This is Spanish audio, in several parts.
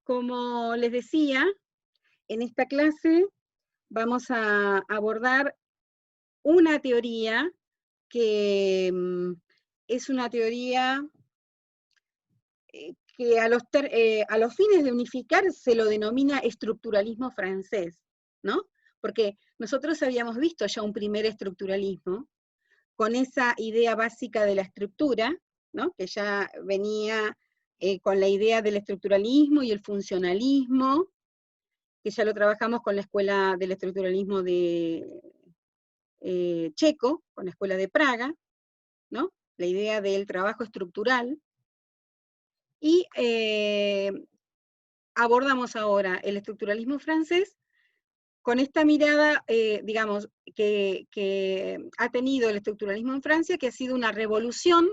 Como les decía, en esta clase vamos a abordar una teoría que es una teoría que a los fines de unificar se lo denomina estructuralismo francés, ¿no? Porque nosotros habíamos visto ya un primer estructuralismo con esa idea básica de la estructura, ¿no? Que ya venía con la idea del estructuralismo y el funcionalismo, que ya lo trabajamos con la escuela del estructuralismo de checo, con la escuela de Praga, ¿no? La idea del trabajo estructural. Y abordamos ahora el estructuralismo francés con esta mirada, digamos, que ha tenido el estructuralismo en Francia, que ha sido una revolución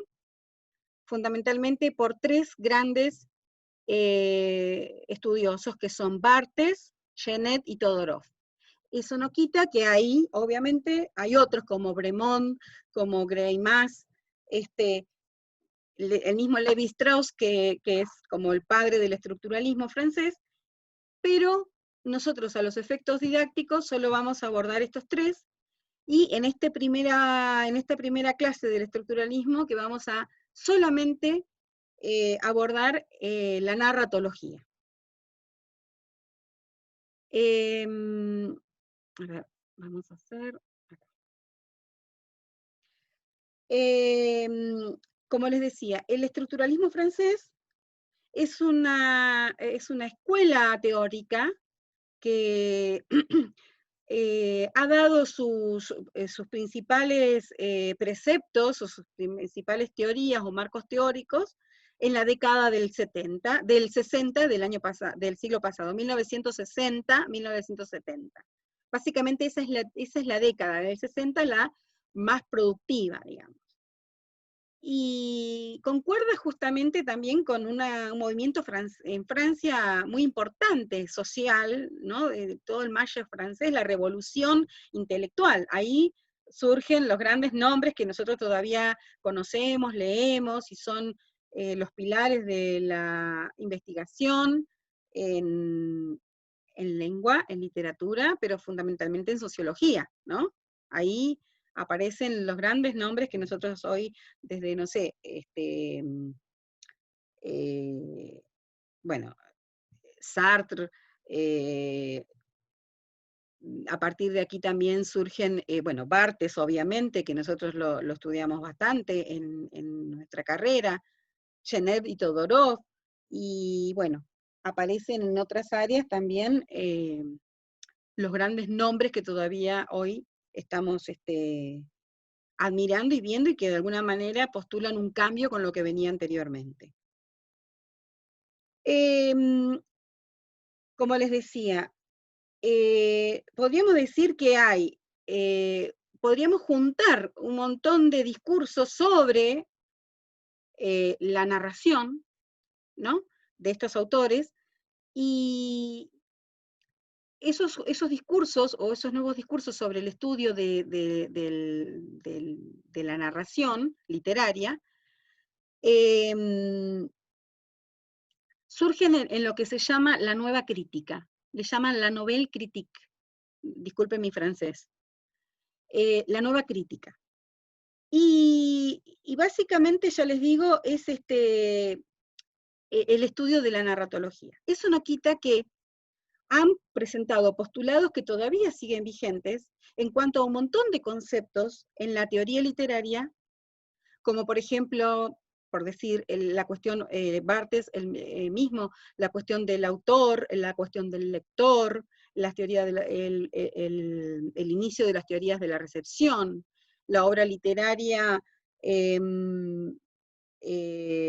fundamentalmente por tres grandes estudiosos, que son Barthes, Genet y Todorov. Eso no quita que ahí, obviamente, hay otros como Bremont, como Greimas, el mismo Lévi-Strauss, que es como el padre del estructuralismo francés, pero nosotros a los efectos didácticos solo vamos a abordar estos tres, y en esta primera clase del estructuralismo que vamos a solamente abordar la narratología. A ver, vamos a hacer... como les decía, el estructuralismo francés es una escuela teórica que ha dado sus principales preceptos, o sus principales teorías o marcos teóricos en la década del 60 del siglo pasado, 1960-1970. Básicamente esa es la década del 60, la más productiva, digamos. Y concuerda justamente también con un movimiento en Francia muy importante, social, ¿no? De todo el Malle francés, la revolución intelectual. Ahí surgen los grandes nombres que nosotros todavía conocemos, leemos, y son los pilares de la investigación en lengua, en literatura, pero fundamentalmente en sociología, ¿no? Ahí aparecen los grandes nombres que nosotros hoy, desde, no sé, bueno, Sartre, a partir de aquí también surgen, bueno, Barthes, obviamente, que nosotros lo estudiamos bastante en nuestra carrera, Genet y Todorov, y bueno, aparecen en otras áreas también los grandes nombres que todavía hoy estamos admirando y viendo, y que de alguna manera postulan un cambio con lo que venía anteriormente. Como les decía, podríamos decir que podríamos juntar un montón de discursos sobre la narración, ¿no?, de estos autores, y esos discursos, o esos nuevos discursos sobre el estudio de la narración literaria, surgen en lo que se llama la nueva crítica. Le llaman la nouvelle critique. Disculpen mi francés. La nueva crítica. Y básicamente, ya les digo, es el estudio de la narratología. Eso no quita que han presentado postulados que todavía siguen vigentes en cuanto a un montón de conceptos en la teoría literaria, como por ejemplo, por decir, la cuestión, Barthes mismo, la cuestión del autor, la cuestión del lector, la teoría el inicio de las teorías de la recepción, la obra literaria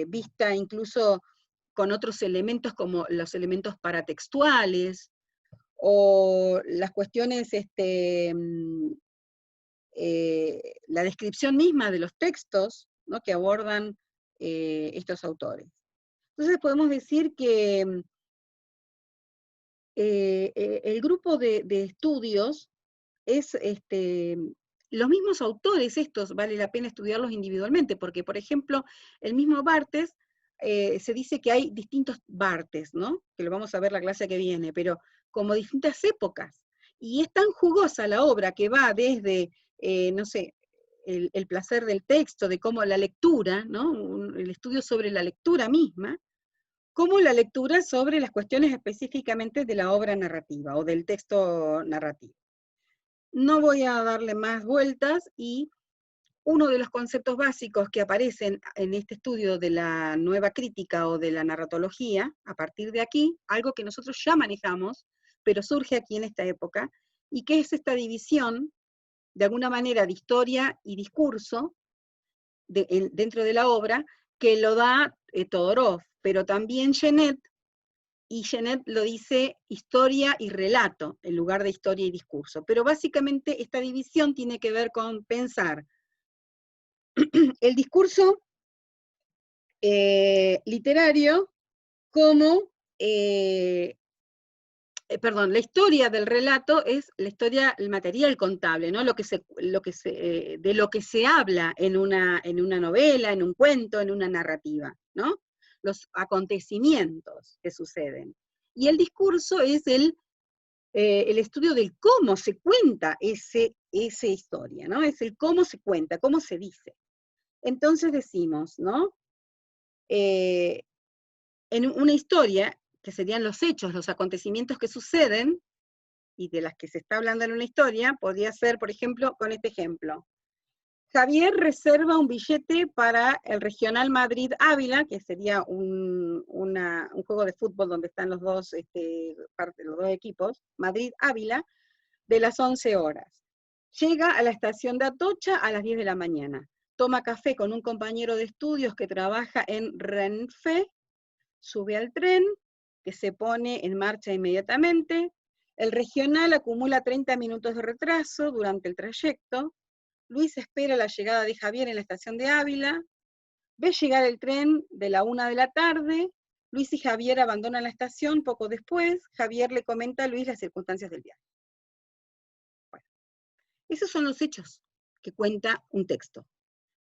vista incluso con otros elementos como los elementos paratextuales, o las cuestiones, la descripción misma de los textos, ¿no?, que abordan estos autores. Entonces podemos decir que el grupo de estudios es los mismos autores estos, vale la pena estudiarlos individualmente, porque por ejemplo, el mismo Barthes se dice que hay distintos Bartes, ¿no? Que lo vamos a ver la clase que viene, pero como distintas épocas. Y es tan jugosa la obra que va desde, no sé, el placer del texto, de cómo la lectura, ¿no? El estudio sobre la lectura misma, como la lectura sobre las cuestiones específicamente de la obra narrativa o del texto narrativo. No voy a darle más vueltas y uno de los conceptos básicos que aparecen en este estudio de la nueva crítica o de la narratología, a partir de aquí, algo que nosotros ya manejamos, pero surge aquí en esta época, y que es esta división, de alguna manera, de historia y discurso dentro de la obra, que lo da Todorov, pero también Genet, y Genet lo dice historia y relato, en lugar de historia y discurso. Pero básicamente esta división tiene que ver con pensar el discurso literario como, perdón, la historia del relato es la historia, el material contable, ¿no? De lo que se habla en una novela, en un cuento, en una narrativa, ¿no? Los acontecimientos que suceden. Y el discurso es el estudio del cómo se cuenta esa historia, ¿no? Es el cómo se cuenta, cómo se dice. Entonces decimos, ¿no? En una historia, que serían los hechos, los acontecimientos que suceden, y de las que se está hablando en una historia, podría ser, por ejemplo, con este ejemplo. Javier reserva un billete para el Regional Madrid-Ávila, que sería un juego de fútbol donde están los dos equipos, Madrid-Ávila, de las 11 horas. Llega a la estación de Atocha a las 10 de la mañana. Toma café con un compañero de estudios que trabaja en Renfe, sube al tren, que se pone en marcha inmediatamente. El regional acumula 30 minutos de retraso durante el trayecto. Luis espera la llegada de Javier en la estación de Ávila. Ve llegar el tren de la 1 de la tarde. Luis y Javier abandonan la estación poco después. Javier le comenta a Luis las circunstancias del viaje. Bueno, esos son los hechos que cuenta un texto.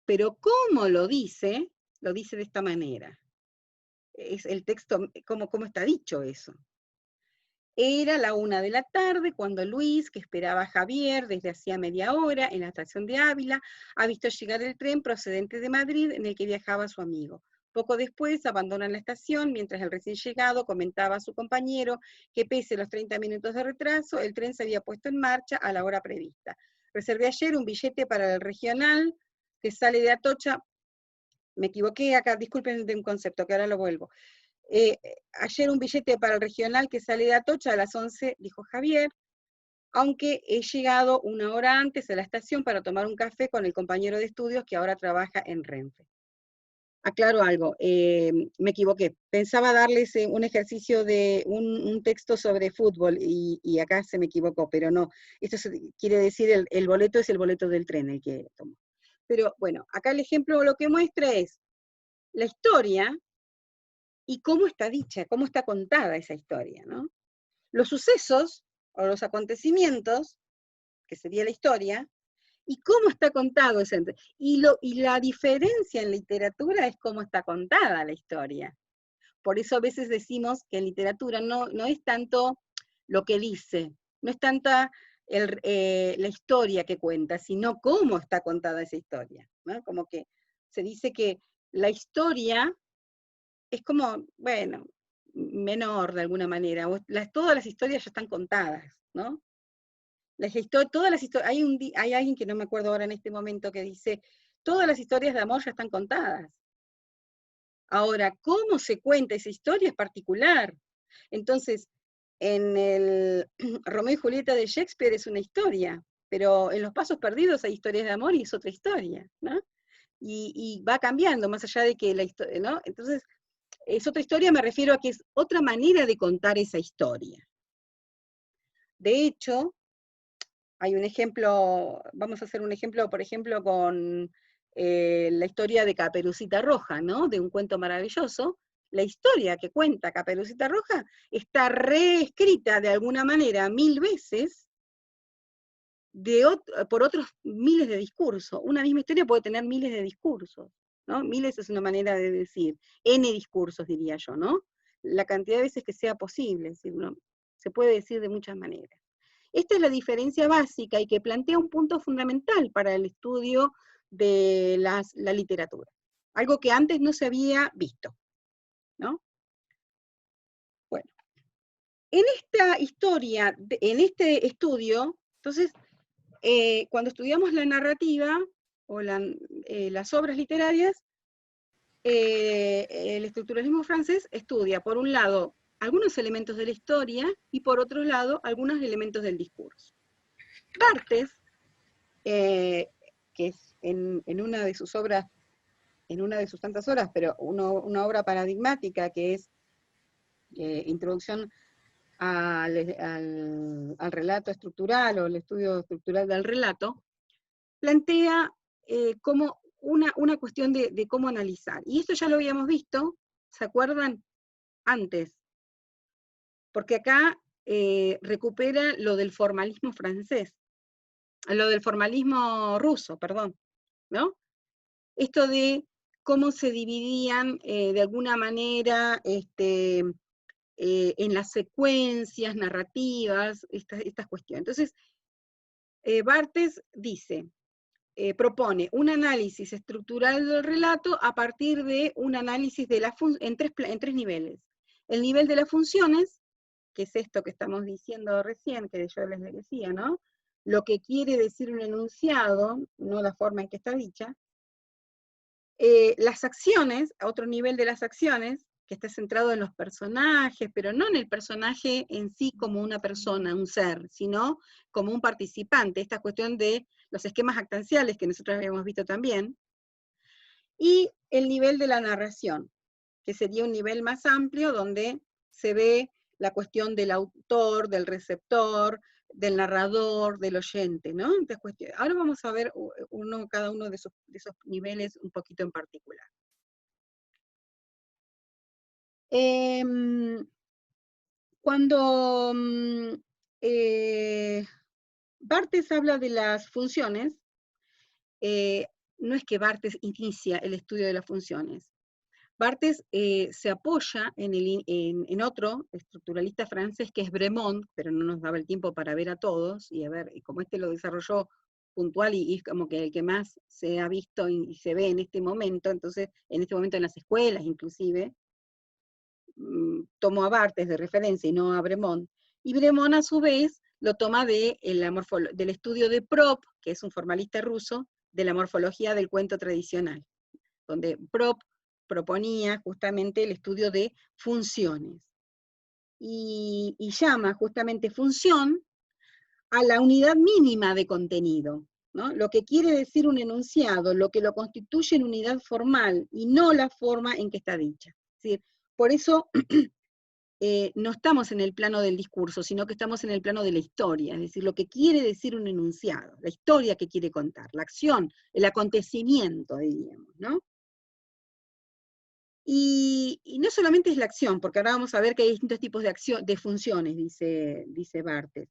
Pero ¿cómo lo dice? Lo dice de esta manera. Es el texto, ¿cómo está dicho eso? Era la 1 de la tarde cuando Luis, que esperaba a Javier desde hacía media hora en la estación de Ávila, ha visto llegar el tren procedente de Madrid en el que viajaba su amigo. Poco después abandonan la estación, mientras el recién llegado comentaba a su compañero que pese a los 30 minutos de retraso, el tren se había puesto en marcha a la hora prevista. Reservé ayer un billete para el regional que sale de Atocha. Me equivoqué acá, disculpen de un concepto, que ahora lo vuelvo. Ayer un billete para el regional que sale de Atocha a las 11, dijo Javier, aunque he llegado una hora antes a la estación para tomar un café con el compañero de estudios que ahora trabaja en Renfe. Aclaro algo, me equivoqué. Pensaba darles un ejercicio de un texto sobre fútbol y acá se me equivocó, pero no. Esto quiere decir el boleto es el boleto del tren el que tomo. Pero bueno, acá el ejemplo lo que muestra es la historia y cómo está dicha, cómo está contada esa historia, ¿no? Los sucesos o los acontecimientos, que sería la historia, y cómo está contado ese. Y la diferencia en literatura es cómo está contada la historia. Por eso a veces decimos que en literatura no es tanto lo que dice, no es tanta la historia que cuenta, sino cómo está contada esa historia, ¿no? Como que se dice que la historia es como, bueno, menor de alguna manera. Todas las historias ya están contadas, ¿no? Todas las historias, hay alguien que no me acuerdo ahora en este momento que dice, todas las historias de amor ya están contadas. Ahora, cómo se cuenta esa historia es particular. Entonces, en el Romeo y Julieta de Shakespeare es una historia, pero en Los Pasos Perdidos hay historias de amor y es otra historia, ¿no? Y va cambiando, más allá de que la historia, ¿no? Entonces, es otra historia, me refiero a que es otra manera de contar esa historia. De hecho, hay un ejemplo, vamos a hacer un ejemplo, por ejemplo, con la historia de Caperucita Roja, ¿no? De un cuento maravilloso. La historia que cuenta Caperucita Roja está reescrita de alguna manera 1000 veces por otros miles de discursos. Una misma historia puede tener miles de discursos, ¿no? Miles es una manera de decir, N discursos diría yo, ¿no? La cantidad de veces que sea posible, es decir, se puede decir de muchas maneras. Esta es la diferencia básica y que plantea un punto fundamental para el estudio de la literatura, algo que antes no se había visto, ¿no? Bueno, en esta historia, en este estudio, entonces, cuando estudiamos la narrativa o las obras literarias, el estructuralismo francés estudia, por un lado, algunos elementos de la historia y por otro lado, algunos elementos del discurso. Barthes, que es en una de sus obras, en una de sus tantas obras, pero una obra paradigmática que es Introducción al relato estructural o el estudio estructural del relato, plantea como una cuestión de cómo analizar. Y esto ya lo habíamos visto, ¿se acuerdan? Antes. Porque acá recupera lo del formalismo francés, lo del formalismo ruso, perdón, ¿no? Esto de cómo se dividían de alguna manera en las secuencias narrativas, estas cuestiones. Entonces, Barthes dice, propone un análisis estructural del relato a partir de un análisis de en tres niveles. El nivel de las funciones, que es esto que estamos diciendo recién, que yo les decía, ¿no? Lo que quiere decir un enunciado, no la forma en que está dicha. Las acciones, a otro nivel de las acciones, que está centrado en los personajes, pero no en el personaje en sí como una persona, un ser, sino como un participante, esta cuestión de los esquemas actanciales que nosotros habíamos visto también, y el nivel de la narración, que sería un nivel más amplio donde se ve la cuestión del autor, del receptor, del narrador, del oyente, ¿no? Entonces, ahora vamos a ver cada uno de esos niveles un poquito en particular. Cuando Barthes habla de las funciones, no es que Barthes inicia el estudio de las funciones. Barthes se apoya en otro estructuralista francés que es Bremont, pero no nos daba el tiempo para ver a todos, y a ver, como este lo desarrolló puntual y es como que el que más se ha visto y se ve en este momento, entonces, en este momento en las escuelas inclusive, tomó a Barthes de referencia y no a Bremont, y Bremont a su vez lo toma del estudio de Prop, que es un formalista ruso, de la morfología del cuento tradicional, donde Prop proponía justamente el estudio de funciones, y llama justamente función a la unidad mínima de contenido, ¿no? Lo que quiere decir un enunciado, lo que lo constituye en unidad formal, y no la forma en que está dicha. Es decir, por eso no estamos en el plano del discurso, sino que estamos en el plano de la historia, es decir, lo que quiere decir un enunciado, la historia que quiere contar, la acción, el acontecimiento, diríamos, ¿no? Y no solamente es la acción, porque ahora vamos a ver que hay distintos tipos de funciones, dice Barthes.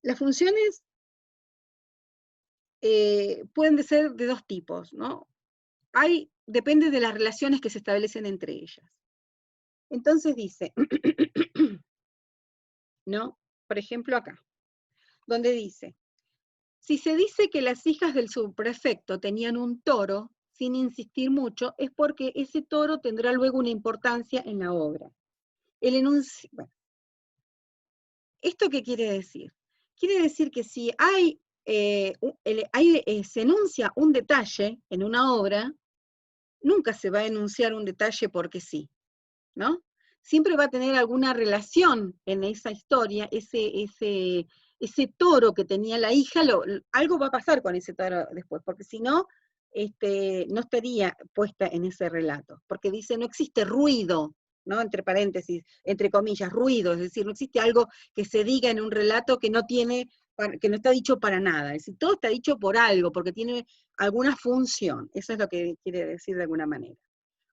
Las funciones pueden ser de dos tipos, ¿no? Depende de las relaciones que se establecen entre ellas. Entonces dice, ¿no? Por ejemplo acá, donde dice, si se dice que las hijas del subprefecto tenían un toro, sin insistir mucho, es porque ese toro tendrá luego una importancia en la obra. Bueno, ¿esto qué quiere decir? Quiere decir que si se enuncia un detalle en una obra, nunca se va a enunciar un detalle porque sí, ¿no? Siempre va a tener alguna relación en esa historia, ese toro que tenía la hija, algo va a pasar con ese toro después, porque si no, no estaría puesta en ese relato, porque dice, no existe ruido, ¿no? Entre paréntesis, entre comillas, ruido, es decir, no existe algo que se diga en un relato que no está dicho para nada, es decir, todo está dicho por algo, porque tiene alguna función, eso es lo que quiere decir de alguna manera.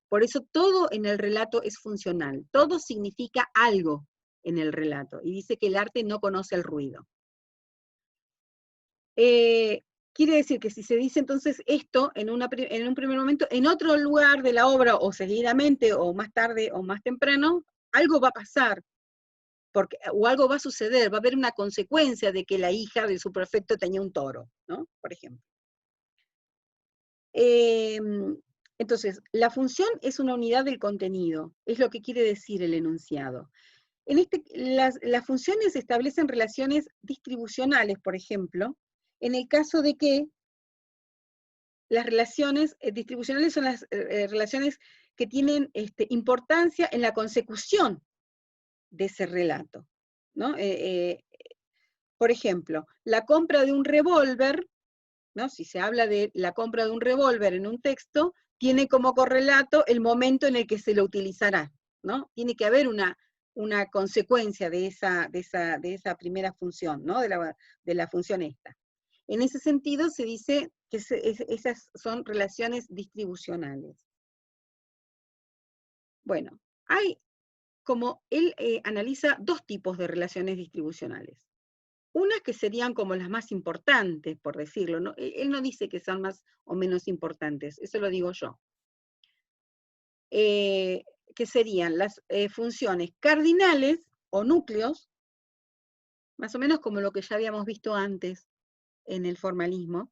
Por eso todo en el relato es funcional, todo significa algo en el relato, y dice que el arte no conoce el ruido. quiere decir que si se dice entonces esto en un primer momento, en otro lugar de la obra, o seguidamente, o más tarde, o más temprano, algo va a pasar, o algo va a suceder, va a haber una consecuencia de que la hija del superprefecto tenía un toro, ¿no? Por ejemplo. Entonces, la función es una unidad del contenido, es lo que quiere decir el enunciado. Las funciones establecen relaciones distribucionales, por ejemplo, en el caso de que las relaciones distribucionales son las relaciones que tienen importancia en la consecución de ese relato, ¿no? Por ejemplo, la compra de un revólver, ¿no? Si se habla de la compra de un revólver en un texto, tiene como correlato el momento en el que se lo utilizará, ¿no? Tiene que haber una consecuencia de esa primera función, ¿no? De la función esta. En ese sentido se dice que esas son relaciones distribucionales. Bueno, él analiza dos tipos de relaciones distribucionales. Unas que serían como las más importantes, por decirlo, ¿no? Él no dice que son más o menos importantes, eso lo digo yo. Que serían las funciones cardinales o núcleos, más o menos como lo que ya habíamos visto antes en el formalismo,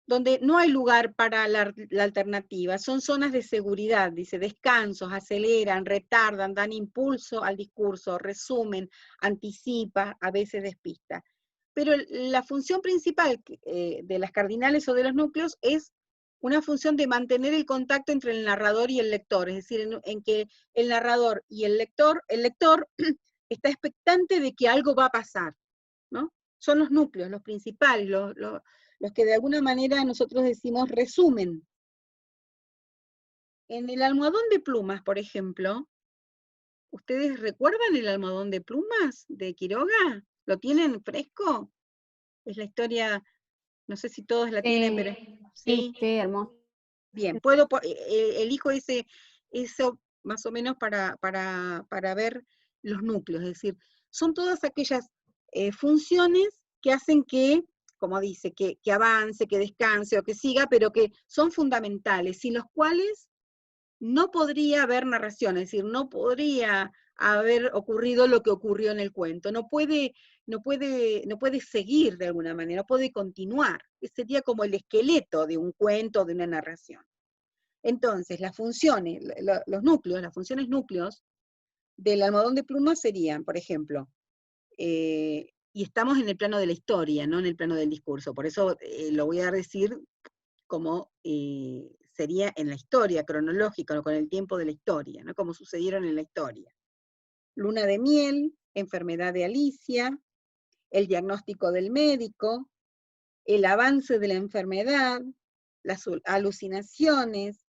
donde no hay lugar para la alternativa, son zonas de seguridad, dice, descansos, aceleran, retardan, dan impulso al discurso, resumen, anticipa, a veces despista. Pero la función principal de las cardinales o de los núcleos es una función de mantener el contacto entre el narrador y el lector, es decir, en que el narrador y el lector está expectante de que algo va a pasar, ¿no? Son los núcleos, los principales, los que de alguna manera nosotros decimos resumen. En el almohadón de plumas, por ejemplo, ¿ustedes recuerdan el almohadón de plumas de Quiroga? ¿Lo tienen fresco? Es la historia, no sé si todos la tienen, pero sí, hermoso. Bien, elijo eso más o menos para ver los núcleos, es decir, son todas aquellas funciones que hacen que, como dice, que avance, que descanse o que siga, pero que son fundamentales, sin los cuales no podría haber narración, es decir, no podría haber ocurrido lo que ocurrió en el cuento, no puede seguir de alguna manera, no puede continuar. Sería como el esqueleto de un cuento, de una narración. Entonces, las funciones, los núcleos, las funciones núcleos del almohadón de plumas serían, por ejemplo, y estamos en el plano de la historia, no en el plano del discurso, por eso lo voy a decir como sería en la historia cronológica, ¿no? Con el tiempo de la historia, ¿no? Como sucedieron en la historia. Luna de miel, enfermedad de Alicia, el diagnóstico del médico, el avance de la enfermedad, las alucinaciones,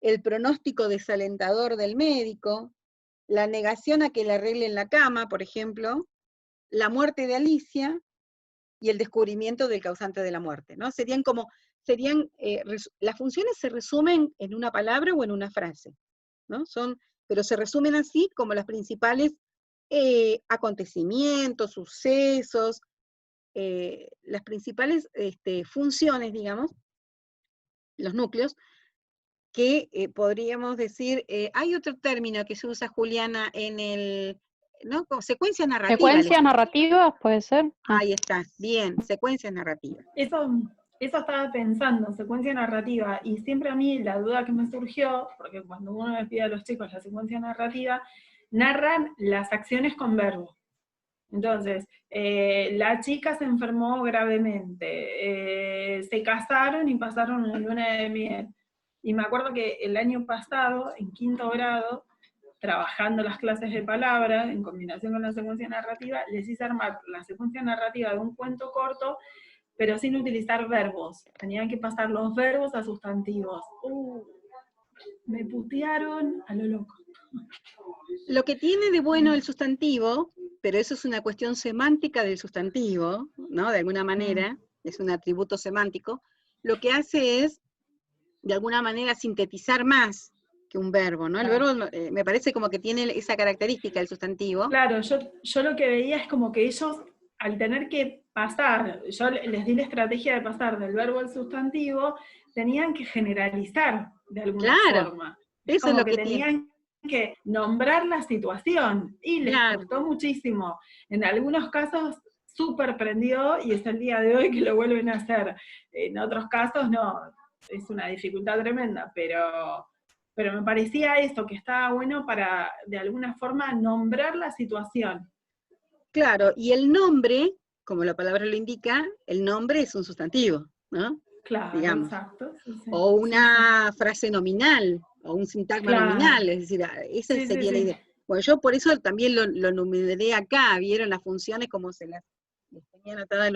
el pronóstico desalentador del médico, la negación a que le arreglen la cama, por ejemplo, la muerte de Alicia y el descubrimiento del causante de la muerte, ¿no? Las funciones se resumen en una palabra o en una frase, ¿no? Pero se resumen así como los principales acontecimientos, sucesos, las principales funciones, digamos, los núcleos, que podríamos decir, hay otro término que se usa, Juliana, en el, ¿no? Secuencia narrativa. ¿Secuencias narrativas puede ser? Ahí está, bien, secuencias narrativas. Eso estaba pensando, secuencia narrativa, y siempre a mí la duda que me surgió, porque cuando uno le pide a los chicos la secuencia narrativa, narran las acciones con verbo. Entonces, la chica se enfermó gravemente, se casaron y pasaron una luna de miel. Y me acuerdo que el año pasado, en 5º grado, trabajando las clases de palabra, en combinación con la secuencia narrativa, les hice armar la secuencia narrativa de un cuento corto, pero sin utilizar verbos. Tenían que pasar los verbos a sustantivos. Me putearon a lo loco. Lo que tiene de bueno el sustantivo, pero eso es una cuestión semántica del sustantivo, ¿no? De alguna manera, es un atributo semántico, lo que hace es, de alguna manera, sintetizar más que un verbo, ¿no? El verbo me parece como que tiene esa característica, el sustantivo. Claro, yo lo que veía es como que ellos al tener que pasar, yo les di la estrategia de pasar del verbo al sustantivo, tenían que generalizar de alguna Claro, forma. Es eso es como lo que que tiene. tenían que nombrar la situación, y les Claro, costó muchísimo. En algunos casos súper prendió, y es el día de hoy que lo vuelven a hacer. En otros casos no, es una dificultad tremenda, pero me parecía eso, que estaba bueno para, de alguna forma, nombrar la situación. claro, y el nombre, como la palabra lo indica, el nombre es un sustantivo, ¿no? Claro, Digamos. exacto. Sí, sí, O sí, sí. una frase nominal, o un sintagma Claro, nominal, es decir, esa sí, sí, sería la sí. idea. Bueno, yo por eso también lo numeré acá, vieron las funciones como se las tenía anotadas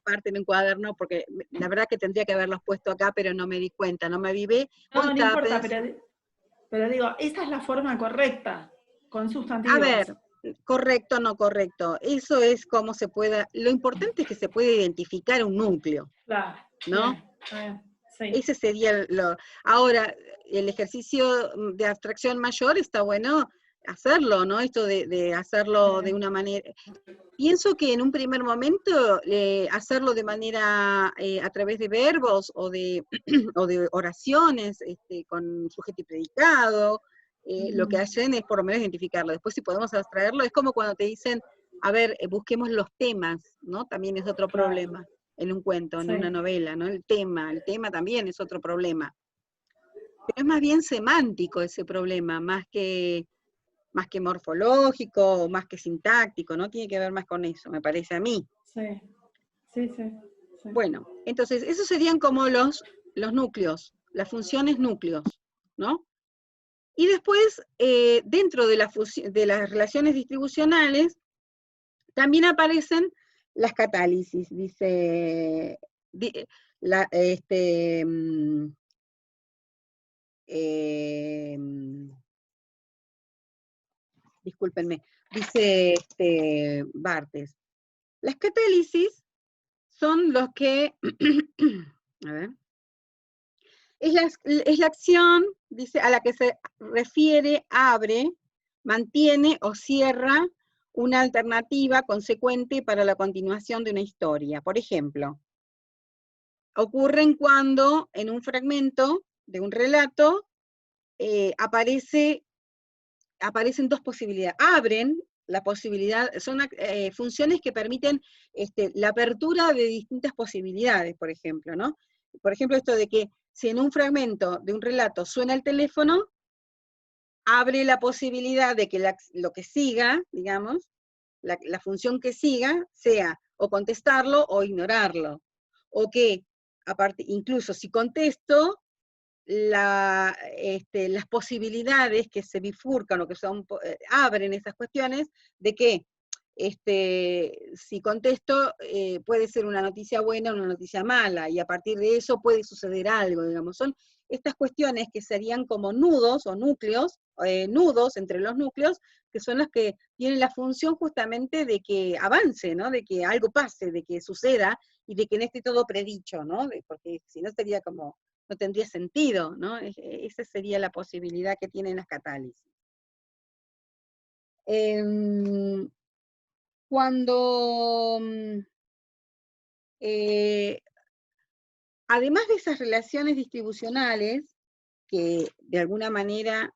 aparte en un cuaderno, porque la verdad que tendría que haberlos puesto acá, pero no me di cuenta, no me avivé. Hoy No, no estaba importa, pensando, pero digo, esa es la forma correcta, con a sustantivos. ver, correcto o no correcto, eso es como se pueda, lo importante es que se puede identificar un núcleo, Claro, ¿no? bien, sí. Ese sería lo. Ahora, el ejercicio de abstracción mayor está bueno hacerlo, ¿no? Esto de hacerlo de una manera. Pienso que en un primer momento hacerlo de manera a través de verbos o de, o de oraciones con sujeto y predicado, lo que hacen es por lo menos identificarlo. Después si podemos abstraerlo, es como cuando te dicen, a ver, busquemos los temas, ¿no? También es otro Claro, problema en un cuento, en sí. una novela, ¿no? El tema también es otro problema. Pero es más bien semántico ese problema, más que morfológico, más que sintáctico, ¿no? Tiene que ver más con eso, me parece a mí. Sí, sí, sí, sí. Bueno, entonces, esos serían como los núcleos, las funciones núcleos, ¿no? Y después, dentro de las relaciones distribucionales, también aparecen las catálisis, dice, la, este, eh, discúlpenme, dice Barthes. Las catálisis son los que, a ver, es la acción, dice, a la que se refiere, abre, mantiene o cierra una alternativa consecuente para la continuación de una historia. Por ejemplo, ocurren cuando en un fragmento de un relato aparecen dos posibilidades. Abren la posibilidad, son funciones que permiten la apertura de distintas posibilidades, por ejemplo, ¿no? Por ejemplo, esto de que si en un fragmento de un relato suena el teléfono, abre la posibilidad de que lo que siga, digamos, la función que siga, sea o contestarlo o ignorarlo. O que, aparte, incluso si contesto, las posibilidades que se bifurcan o que son, abren esas cuestiones de que si contesto puede ser una noticia buena o una noticia mala, y a partir de eso puede suceder algo, digamos. Son estas cuestiones que serían como nudos o núcleos, nudos entre los núcleos, que son las que tienen la función justamente de que avance, ¿no? De que algo pase, de que suceda, y de que no esté todo predicho, ¿no? Porque si no sería como, no tendría sentido, ¿no? Esa sería la posibilidad que tienen las catálisis. Cuando, además de esas relaciones distribucionales, que de alguna manera,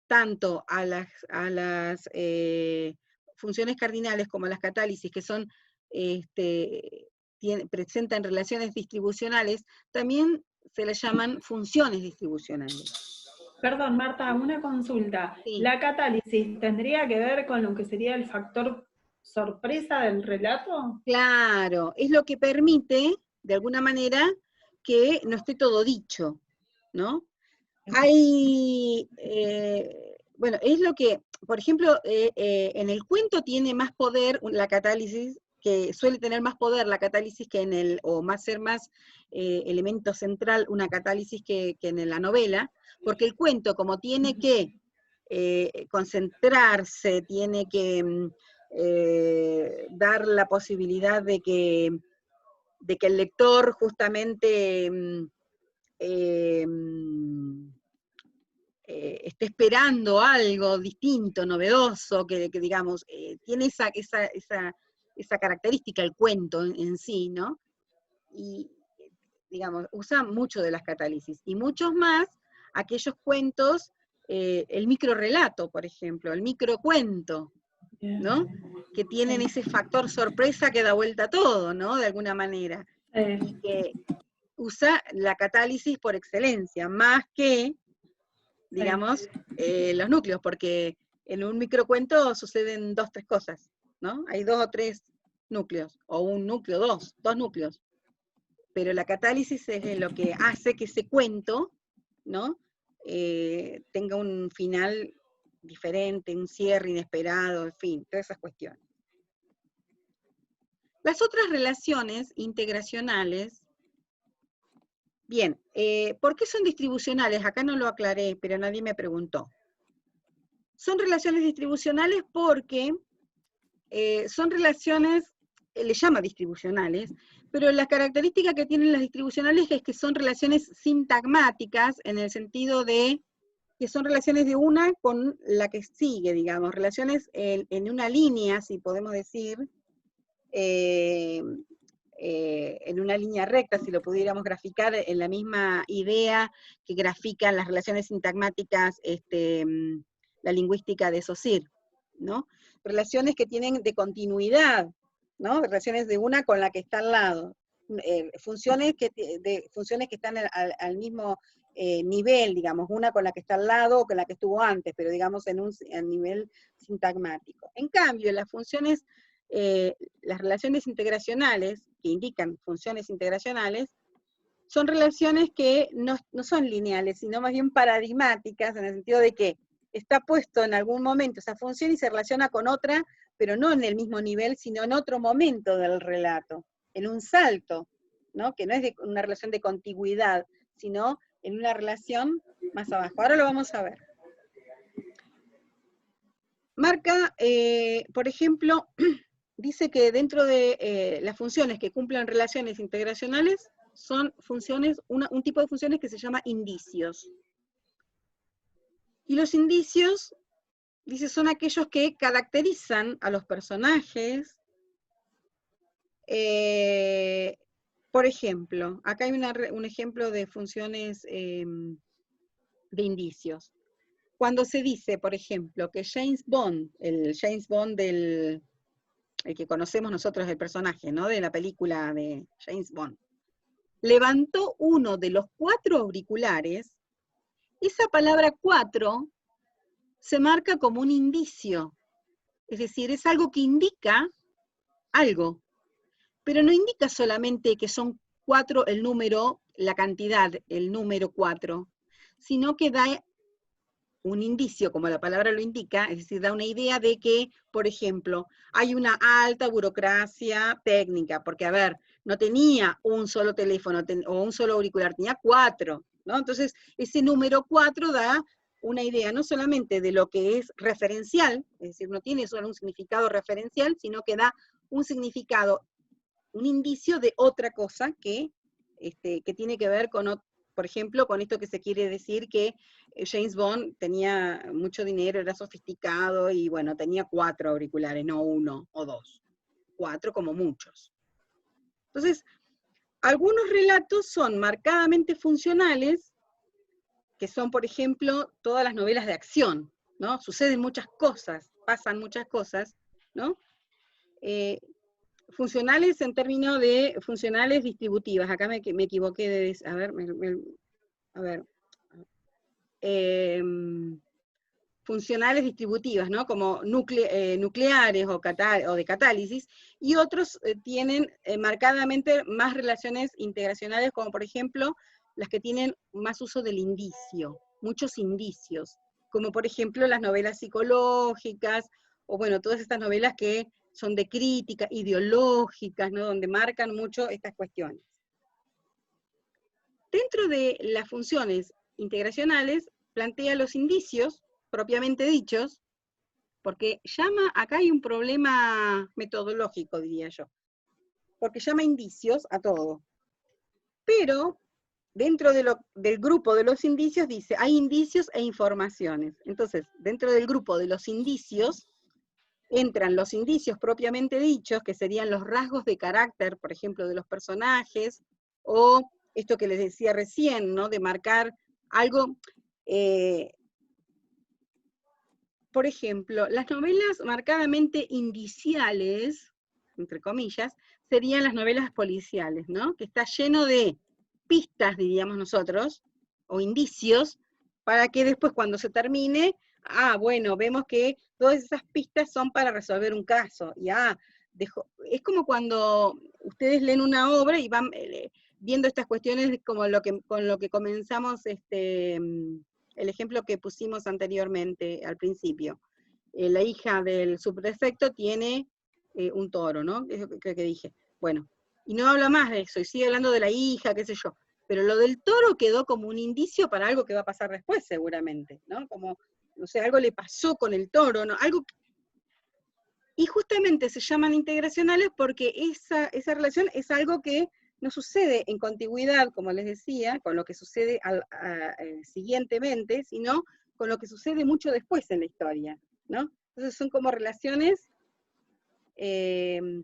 tanto a las funciones cardinales como a las catálisis, que son, presentan relaciones distribucionales, también se les llaman funciones distribucionales. Perdón, Marta, una consulta. Sí. ¿La catálisis tendría que ver con lo que sería el factor sorpresa del relato? Claro, es lo que permite, de alguna manera, que no esté todo dicho, ¿no? Hay, bueno, es lo que, por ejemplo, en el cuento tiene más poder la catálisis, que suele tener más poder la catálisis que en el, o más ser más elemento central una catálisis que en la novela, porque el cuento, como tiene que concentrarse, tiene que dar la posibilidad de que el lector justamente esté esperando algo distinto, novedoso, que digamos, tiene esa esa característica, el cuento en sí, ¿no? Y, digamos, usa mucho de las catálisis, y muchos más aquellos cuentos, el microrrelato, por ejemplo, el microcuento, ¿no? Que tienen ese factor sorpresa que da vuelta a todo, ¿no? De alguna manera. Y que usa la catálisis por excelencia, más que, digamos, los núcleos, porque en un microcuento suceden 2, 3 cosas, ¿no? Hay 2 o 3 núcleos, o un núcleo, dos núcleos. Pero la catálisis es lo que hace que ese cuento, ¿no? Tenga un final diferente, un cierre inesperado, en fin, todas esas cuestiones. Las otras relaciones integracionales, bien, ¿por qué son distribucionales? Acá no lo aclaré, pero nadie me preguntó. Son relaciones distribucionales porque son relaciones, le llama distribucionales, pero la característica que tienen las distribucionales es que son relaciones sintagmáticas, en el sentido de que son relaciones de una con la que sigue, digamos, relaciones en una línea, si podemos decir, en una línea recta, si lo pudiéramos graficar, en la misma idea que grafican las relaciones sintagmáticas, la lingüística de Saussure, ¿no? Relaciones que tienen de continuidad, ¿no? Relaciones de una con la que está al lado. Funciones que están al mismo nivel, digamos, una con la que está al lado o con la que estuvo antes, pero digamos a nivel sintagmático. En cambio, las funciones, las relaciones integracionales, que indican funciones integracionales, son relaciones que no son lineales, sino más bien paradigmáticas, en el sentido de que está puesto en algún momento esa función y se relaciona con otra, pero no en el mismo nivel, sino en otro momento del relato, en un salto, ¿no? Que no es una relación de contigüidad, sino en una relación más abajo. Ahora lo vamos a ver. Marca, por ejemplo, dice que dentro de las funciones que cumplen relaciones integracionales, son funciones, un tipo de funciones que se llama indicios. Y los indicios, dice, son aquellos que caracterizan a los personajes. Por ejemplo, acá hay un ejemplo de funciones de indicios. Cuando se dice, por ejemplo, que James Bond, el James Bond el que conocemos nosotros, el personaje, ¿no? De la película de James Bond, levantó uno de los 4 auriculares, esa palabra 4 se marca como un indicio, es decir, es algo que indica algo, pero no indica solamente que son 4 el número, la cantidad, el número 4, sino que da un indicio, como la palabra lo indica, es decir, da una idea de que, por ejemplo, hay una alta burocracia técnica, porque, a ver, no tenía un solo teléfono o un solo auricular, tenía 4, ¿no? Entonces, ese número 4 da una idea no solamente de lo que es referencial, es decir, no tiene solo un significado referencial, sino que da un significado, un indicio de otra cosa que tiene que ver con, por ejemplo, con esto que se quiere decir que James Bond tenía mucho dinero, era sofisticado y bueno, tenía 4 auriculares, no 1 o 2, 4 como muchos. Entonces, algunos relatos son marcadamente funcionales, que son, por ejemplo, todas las novelas de acción, ¿no? Suceden muchas cosas, pasan muchas cosas, ¿no? Funcionales en términos de funcionales distributivas. Acá me equivoqué a ver, funcionales distributivas, ¿no? Como nucleares o de catálisis, y otros tienen marcadamente más relaciones integracionales, como por ejemplo las que tienen más uso del indicio, muchos indicios, como por ejemplo las novelas psicológicas, o bueno, todas estas novelas que son de crítica, ideológicas, ¿no? Donde marcan mucho estas cuestiones. Dentro de las funciones integracionales, plantea los indicios, propiamente dichos, porque acá hay un problema metodológico, diría yo, porque llama indicios a todo. Pero, dentro del grupo de los indicios, dice, hay indicios e informaciones. Entonces, dentro del grupo de los indicios, entran los indicios propiamente dichos, que serían los rasgos de carácter, por ejemplo, de los personajes, o esto que les decía recién, ¿no? De marcar algo. Por ejemplo, las novelas marcadamente indiciales, entre comillas, serían las novelas policiales, ¿no? Que está lleno de pistas, diríamos nosotros, o indicios, para que después cuando se termine, bueno, vemos que todas esas pistas son para resolver un caso, y es como cuando ustedes leen una obra y van viendo estas cuestiones como con lo que comenzamos el ejemplo que pusimos anteriormente, al principio. La hija del subprefecto tiene un toro, ¿no? Eso creo que dije. Bueno, y no habla más de eso, y sigue hablando de la hija, qué sé yo. Pero lo del toro quedó como un indicio para algo que va a pasar después, seguramente, ¿no? Como, no sé, algo le pasó con el toro, ¿no? Y justamente se llaman integracionales porque esa relación es algo que no sucede en contigüidad, como les decía, con lo que sucede siguientemente, sino con lo que sucede mucho después en la historia, ¿no? Entonces son como relaciones que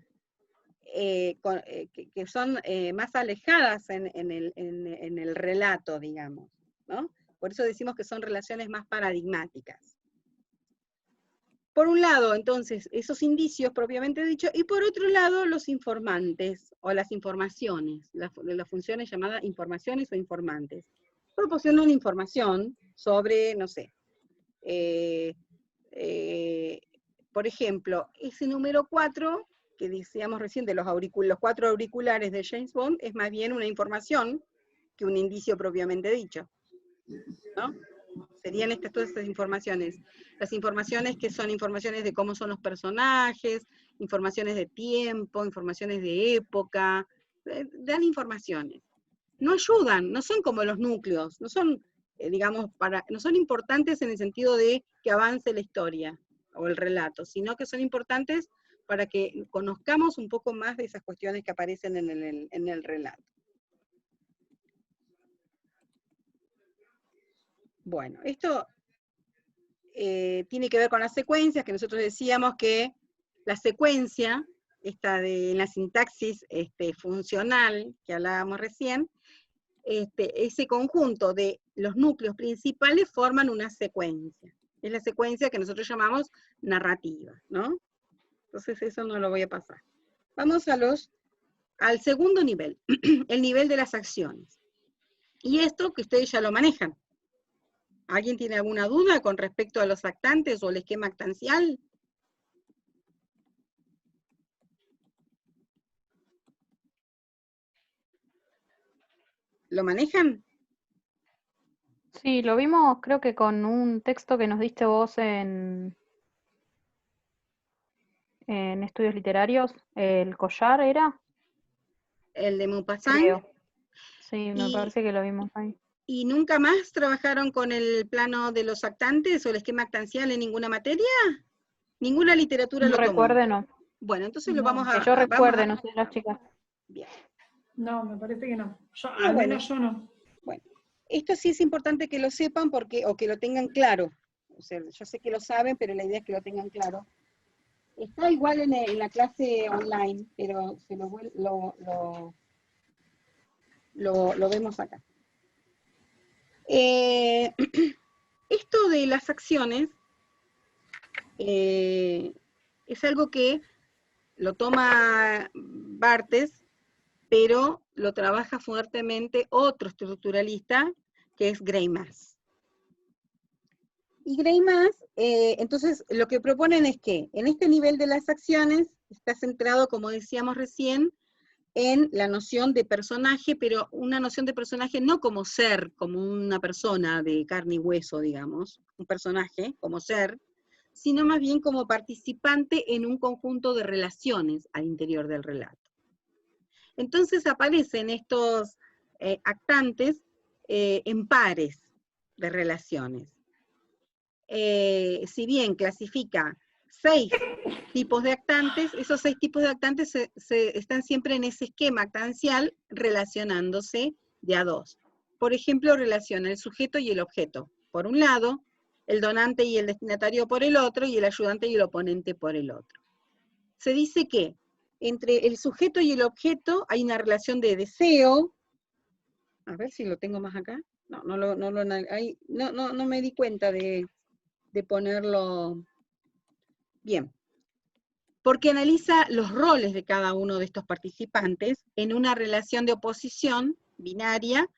son más alejadas en el relato, digamos, ¿no? Por eso decimos que son relaciones más paradigmáticas. Por un lado, entonces, esos indicios propiamente dicho, y por otro lado, los informantes, o las informaciones, las funciones llamadas informaciones o informantes. Proporcionan información sobre, no sé, por ejemplo, ese número 4, que decíamos recién de los 4 auriculares de James Bond, es más bien una información que un indicio propiamente dicho, ¿no? Serían todas estas informaciones. Las informaciones que son informaciones de cómo son los personajes, informaciones de tiempo, informaciones de época, dan informaciones. No ayudan, no son como los núcleos, no son, digamos, no son importantes en el sentido de que avance la historia o el relato, sino que son importantes para que conozcamos un poco más de esas cuestiones que aparecen en el relato. Bueno, esto tiene que ver con las secuencias, que nosotros decíamos que la secuencia, en la sintaxis funcional que hablábamos recién, ese conjunto de los núcleos principales forman una secuencia. Es la secuencia que nosotros llamamos narrativa, ¿no? Entonces eso no lo voy a pasar. Vamos al segundo nivel, el nivel de las acciones. Y esto que ustedes ya lo manejan. ¿Alguien tiene alguna duda con respecto a los actantes o el esquema actancial? ¿Lo manejan? Sí, lo vimos creo que con un texto que nos diste vos en estudios literarios. ¿El collar era? El de Maupassant. Creo. Sí, me parece que lo vimos ahí. ¿Y nunca más trabajaron con el plano de los actantes o el esquema actancial en ninguna materia? ¿Ninguna literatura lo tomó? Recuerde, no. Bueno, entonces lo No, vamos a... Que yo recuerde, no sé, las chicas. Bien. No, me parece que no. Al menos yo no. Bueno, esto sí es importante que lo sepan o que lo tengan claro. O sea, yo sé que lo saben, pero la idea es que lo tengan claro. Está igual en la clase online, pero lo vemos acá. Esto de las acciones es algo que lo toma Barthes, pero lo trabaja fuertemente otro estructuralista, que es Greimas. Y Greimas, entonces, lo que proponen es que en este nivel de las acciones está centrado, como decíamos recién, en la noción de personaje, pero una noción de personaje no como ser, como una persona de carne y hueso, digamos, un personaje como ser, sino más bien como participante en un conjunto de relaciones al interior del relato. Entonces aparecen estos actantes en pares de relaciones. Si bien clasifica 6 tipos de actantes, esos 6 tipos de actantes están siempre en ese esquema actancial relacionándose de a dos. Por ejemplo, relaciona el sujeto y el objeto, por un lado, el donante y el destinatario por el otro, y el ayudante y el oponente por el otro. Se dice que entre el sujeto y el objeto hay una relación de deseo. A ver si lo tengo más acá. No me di cuenta de ponerlo bien. Porque analiza los roles de cada uno de estos participantes en una relación de oposición binaria.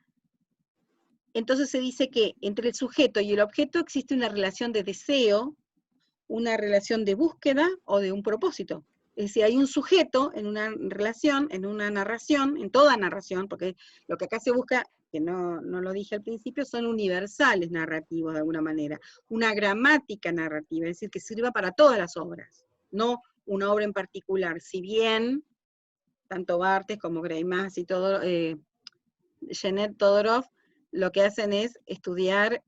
Entonces se dice que entre el sujeto y el objeto existe una relación de deseo, una relación de búsqueda o de un propósito. Es decir, hay un sujeto en una relación, en una narración, en toda narración, porque lo que acá se busca, que no lo dije al principio, son universales narrativos de alguna manera, una gramática narrativa, es decir, que sirva para todas las obras, no una obra en particular, si bien tanto Barthes como Greimas y todo, Genet, Todorov, lo que hacen es estudiar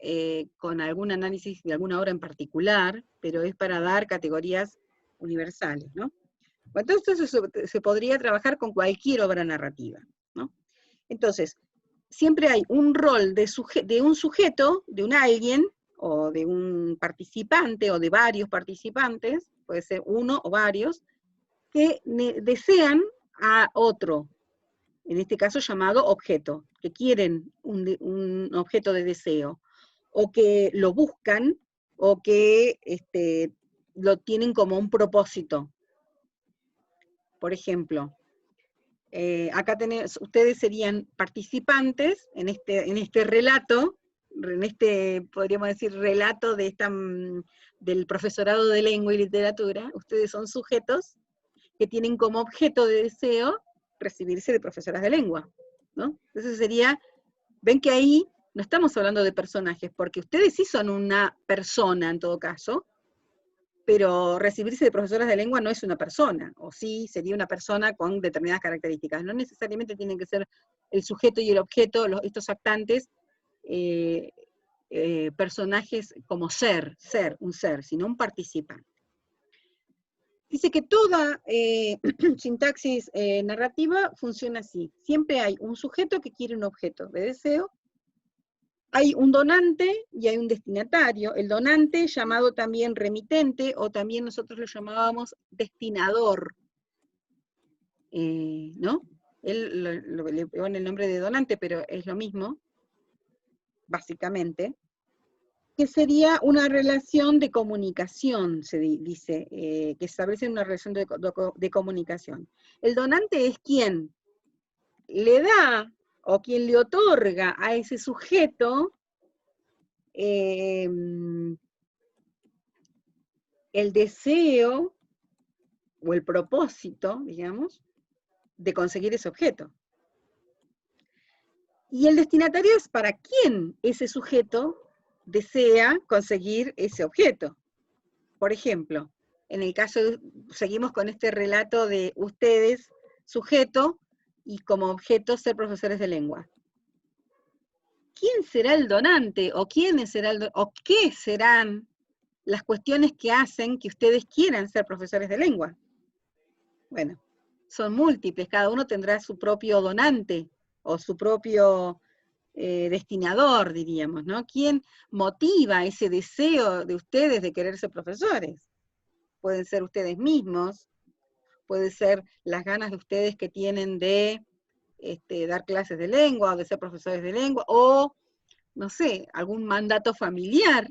con algún análisis de alguna obra en particular, pero es para dar categorías universales, ¿no? Entonces eso se podría trabajar con cualquier obra narrativa, ¿no? Entonces, siempre hay un rol de un sujeto, de un alguien, o de un participante, o de varios participantes, puede ser uno o varios, que desean a otro, en este caso llamado objeto, que quieren un objeto de deseo, o que lo buscan, o que lo tienen como un propósito. Por ejemplo, acá ustedes serían participantes en este relato, en este, podríamos decir, relato de del profesorado de lengua y literatura. Ustedes son sujetos que tienen como objeto de deseo recibirse de profesoras de lengua, ¿no? Entonces sería, ven que ahí no estamos hablando de personajes, porque ustedes sí son una persona en todo caso, pero recibirse de profesoras de lengua no es una persona, o sí sería una persona con determinadas características. No necesariamente tienen que ser el sujeto y el objeto, estos actantes, personajes como un ser, sino un participante. Dice que toda sintaxis narrativa funciona así. Siempre hay un sujeto que quiere un objeto de deseo, hay un donante y hay un destinatario. El donante, llamado también remitente, o también nosotros lo llamábamos destinador, ¿no? Él le pone el nombre de donante, pero es lo mismo, básicamente, que sería una relación de comunicación, se dice, que establece una relación de comunicación. El donante es quien le da o quien le otorga a ese sujeto el deseo o el propósito, digamos, de conseguir ese objeto. Y el destinatario es para quien ese sujeto desea conseguir ese objeto. Por ejemplo, en el caso, seguimos con este relato de ustedes, sujeto, y como objeto ser profesores de lengua. ¿Quién será el donante? ¿O quiénes serán o qué serán las cuestiones que hacen que ustedes quieran ser profesores de lengua? Bueno, son múltiples, cada uno tendrá su propio donante, o su propio destinador, diríamos, ¿no? ¿Quién motiva ese deseo de ustedes de querer ser profesores? Pueden ser ustedes mismos, puede ser las ganas de ustedes que tienen de dar clases de lengua, o de ser profesores de lengua, o, no sé, algún mandato familiar,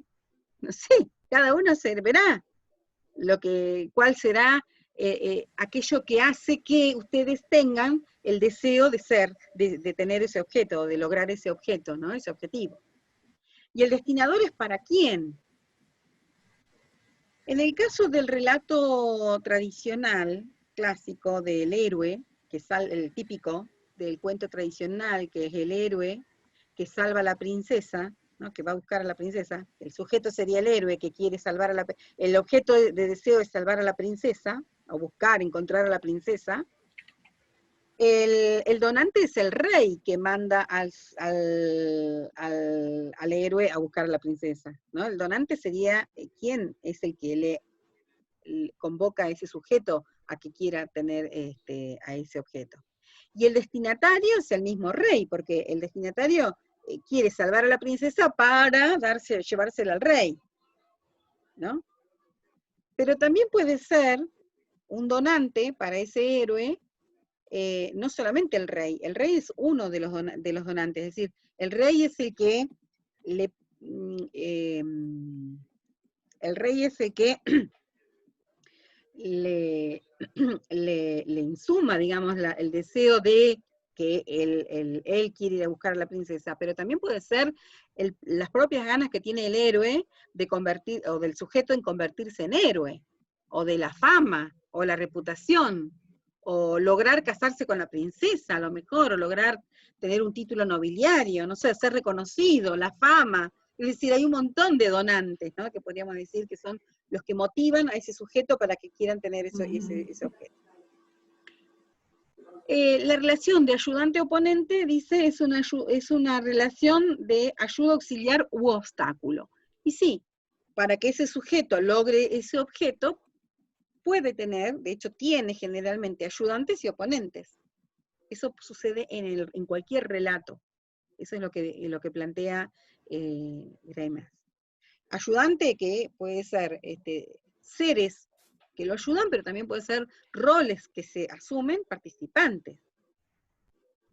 no sé, cada uno se verá cuál será aquello que hace que ustedes tengan el deseo de tener ese objeto, de lograr ese objeto, ¿no? Ese objetivo. ¿Y el destinador es para quién? En el caso del relato tradicional, clásico del héroe, el típico del cuento tradicional, que es el héroe que salva a la princesa, ¿no? Que va a buscar a la princesa, el sujeto sería el héroe que quiere salvar a la princesa, el objeto de deseo es salvar a la princesa, o buscar, encontrar a la princesa. El donante es el rey que manda al héroe a buscar a la princesa, ¿no? El donante sería quien es el que le convoca a ese sujeto a que quiera tener a ese objeto. Y el destinatario es el mismo rey, porque el destinatario quiere salvar a la princesa para llevársela al rey. ¿no? Pero también puede ser un donante para ese héroe, no solamente el rey es uno de los donantes, es decir, el rey es el que el rey es el que le insuma, digamos, el deseo de que él quiere ir a buscar a la princesa, pero también puede ser las propias ganas que tiene el héroe de convertir, o del sujeto en convertirse en héroe, o de la fama, o la reputación, o lograr casarse con la princesa, a lo mejor, o lograr tener un título nobiliario, no sé, ser reconocido, la fama. Es decir, hay un montón de donantes, ¿no? Que podríamos decir que son los que motivan a ese sujeto para que quieran tener ese objeto. La relación de ayudante-oponente, dice, es una relación de ayuda auxiliar u obstáculo. Y sí, para que ese sujeto logre ese objeto, puede tener, de hecho tiene generalmente ayudantes y oponentes. Eso sucede en cualquier relato. Eso es lo que plantea Greimas. Ayudante que puede ser seres que lo ayudan, pero también puede ser roles que se asumen participantes,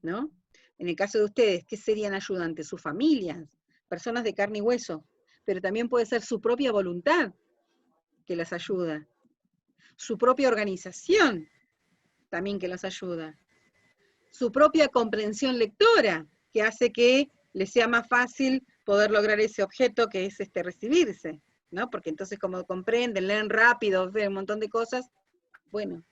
¿no? En el caso de ustedes, ¿qué serían ayudantes? Sus familias, personas de carne y hueso, pero también puede ser su propia voluntad que las ayuda, su propia organización también que las ayuda, su propia comprensión lectora, que hace que les sea más fácil poder lograr ese objeto que es recibirse, ¿no? Porque entonces como comprenden, leen rápido, ven un montón de cosas, bueno,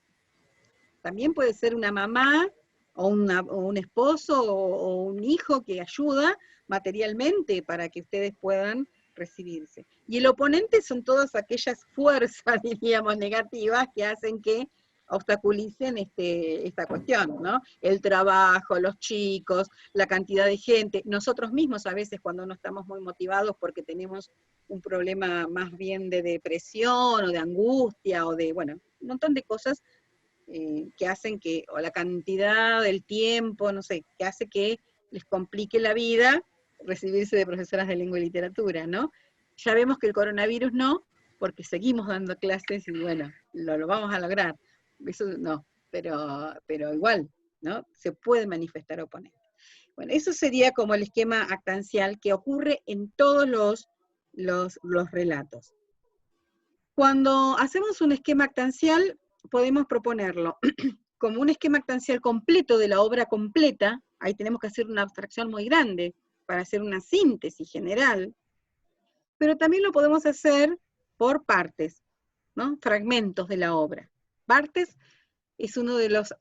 también puede ser una mamá, o un esposo, o un hijo que ayuda materialmente para que ustedes puedan recibirse. Y el oponente son todas aquellas fuerzas, diríamos, negativas que hacen que obstaculicen esta cuestión, ¿no? El trabajo, los chicos, la cantidad de gente, nosotros mismos a veces cuando no estamos muy motivados porque tenemos un problema más bien de depresión o de angustia o de, bueno, un montón de cosas que hacen que, o la cantidad del tiempo, no sé, que hace que les complique la vida recibirse de profesoras de lengua y literatura, ¿no? Ya vemos que el coronavirus no, porque seguimos dando clases y bueno, lo vamos a lograr. Eso no, pero igual, ¿no? Se puede manifestar oponente. Bueno, eso sería como el esquema actancial que ocurre en todos los relatos. Cuando hacemos un esquema actancial, podemos proponerlo como un esquema actancial completo de la obra completa. Ahí tenemos que hacer una abstracción muy grande para hacer una síntesis general, pero también lo podemos hacer por partes, ¿no? Fragmentos de la obra. Partes es uno de los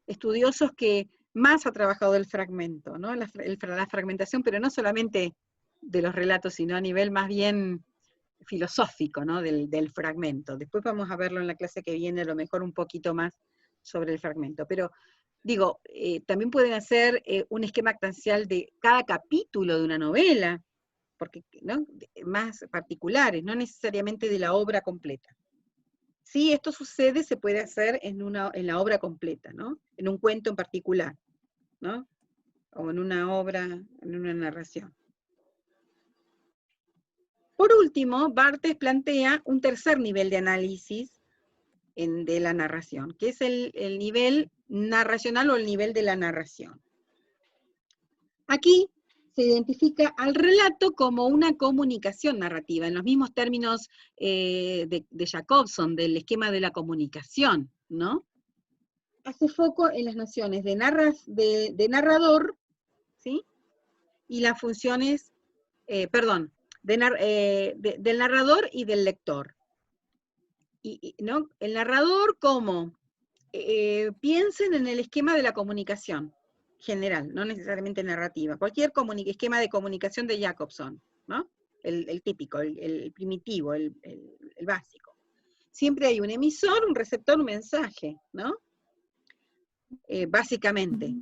estudiosos que más ha trabajado el fragmento, ¿no? La fragmentación, pero no solamente de los relatos, sino a nivel más bien filosófico, ¿no? del fragmento. Después vamos a verlo en la clase que viene, a lo mejor un poquito más sobre el fragmento. Pero, digo, también pueden hacer un esquema actancial de cada capítulo de una novela, porque, ¿no? Más particulares, no necesariamente de la obra completa. Si esto sucede, se puede hacer en la obra completa, ¿no? En un cuento en particular, ¿no? O en una obra, en una narración. Por último, Barthes plantea un tercer nivel de análisis de la narración, que es el nivel narracional o el nivel de la narración. Aquí se identifica al relato como una comunicación narrativa, en los mismos términos de Jacobson, del esquema de la comunicación, ¿no? Hace foco en las nociones de narrador, ¿sí? Y las funciones, del narrador y del lector. ¿No? El narrador, ¿cómo? Piensen en el esquema de la comunicación general, no necesariamente narrativa. Cualquier esquema de comunicación de Jacobson, ¿no? El típico, el primitivo, el básico. Siempre hay un emisor, un receptor, un mensaje, ¿no? Básicamente.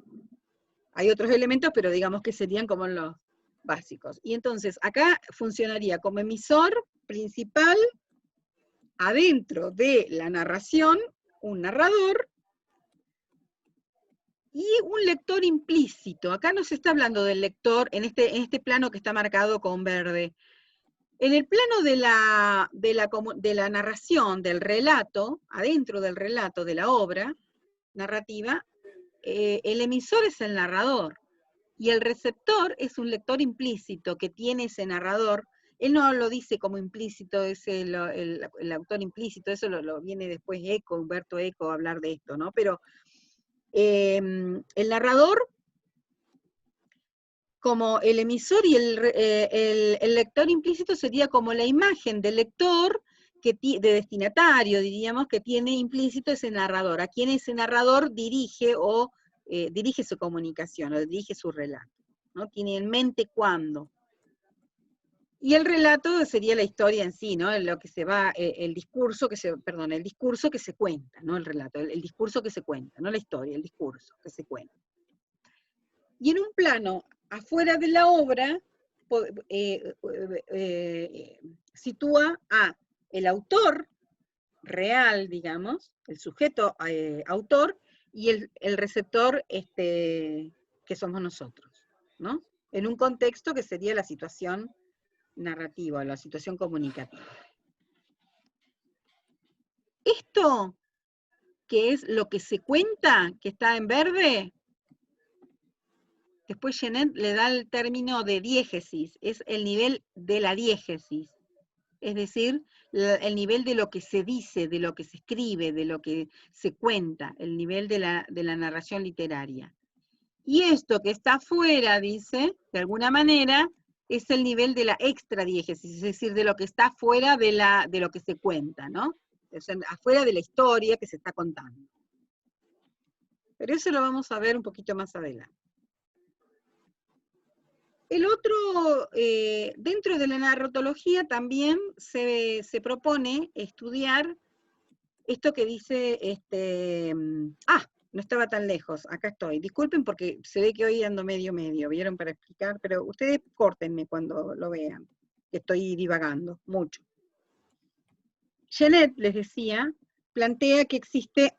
Hay otros elementos, pero digamos que serían como los básicos. Y entonces, acá funcionaría como emisor principal, adentro de la narración, un narrador, y un lector implícito. Acá no se está hablando del lector en este plano que está marcado con verde. En el plano de la narración, del relato, adentro del relato de la obra narrativa, el emisor es el narrador, y el receptor es un lector implícito que tiene ese narrador. Él no lo dice como implícito, es el autor implícito, eso lo viene después Humberto Eco a hablar de esto, ¿no? Pero el narrador como el emisor y el lector implícito sería como la imagen del lector, de destinatario, diríamos, que tiene implícito ese narrador, a quien ese narrador dirige dirige su comunicación, o dirige su relato, ¿no? Tiene en mente cuándo. Y el relato sería la historia en sí, ¿no? Lo que se va, el discurso que se cuenta, no el relato, el discurso que se cuenta, no la historia, el discurso que se cuenta. Y en un plano afuera de la obra, sitúa a el autor real, digamos, el sujeto autor, y el receptor que somos nosotros, ¿no? En un contexto que sería la situación narrativa, la situación comunicativa. Esto, que es lo que se cuenta, que está en verde, después Genet le da el término de diégesis, es el nivel de la diégesis, es decir, el nivel de lo que se dice, de lo que se escribe, de lo que se cuenta, el nivel de la narración literaria. Y esto que está afuera, dice, de alguna manera, es el nivel de la extradiégesis, es decir, de lo que está fuera de lo que se cuenta, ¿no? O sea, afuera de la historia que se está contando. Pero eso lo vamos a ver un poquito más adelante. El otro, dentro de la narratología también se propone estudiar esto que dice, no estaba tan lejos, acá estoy. Disculpen porque se ve que hoy ando medio, vieron para explicar, pero ustedes córtenme cuando lo vean, que estoy divagando mucho. Genet, les decía, plantea que existe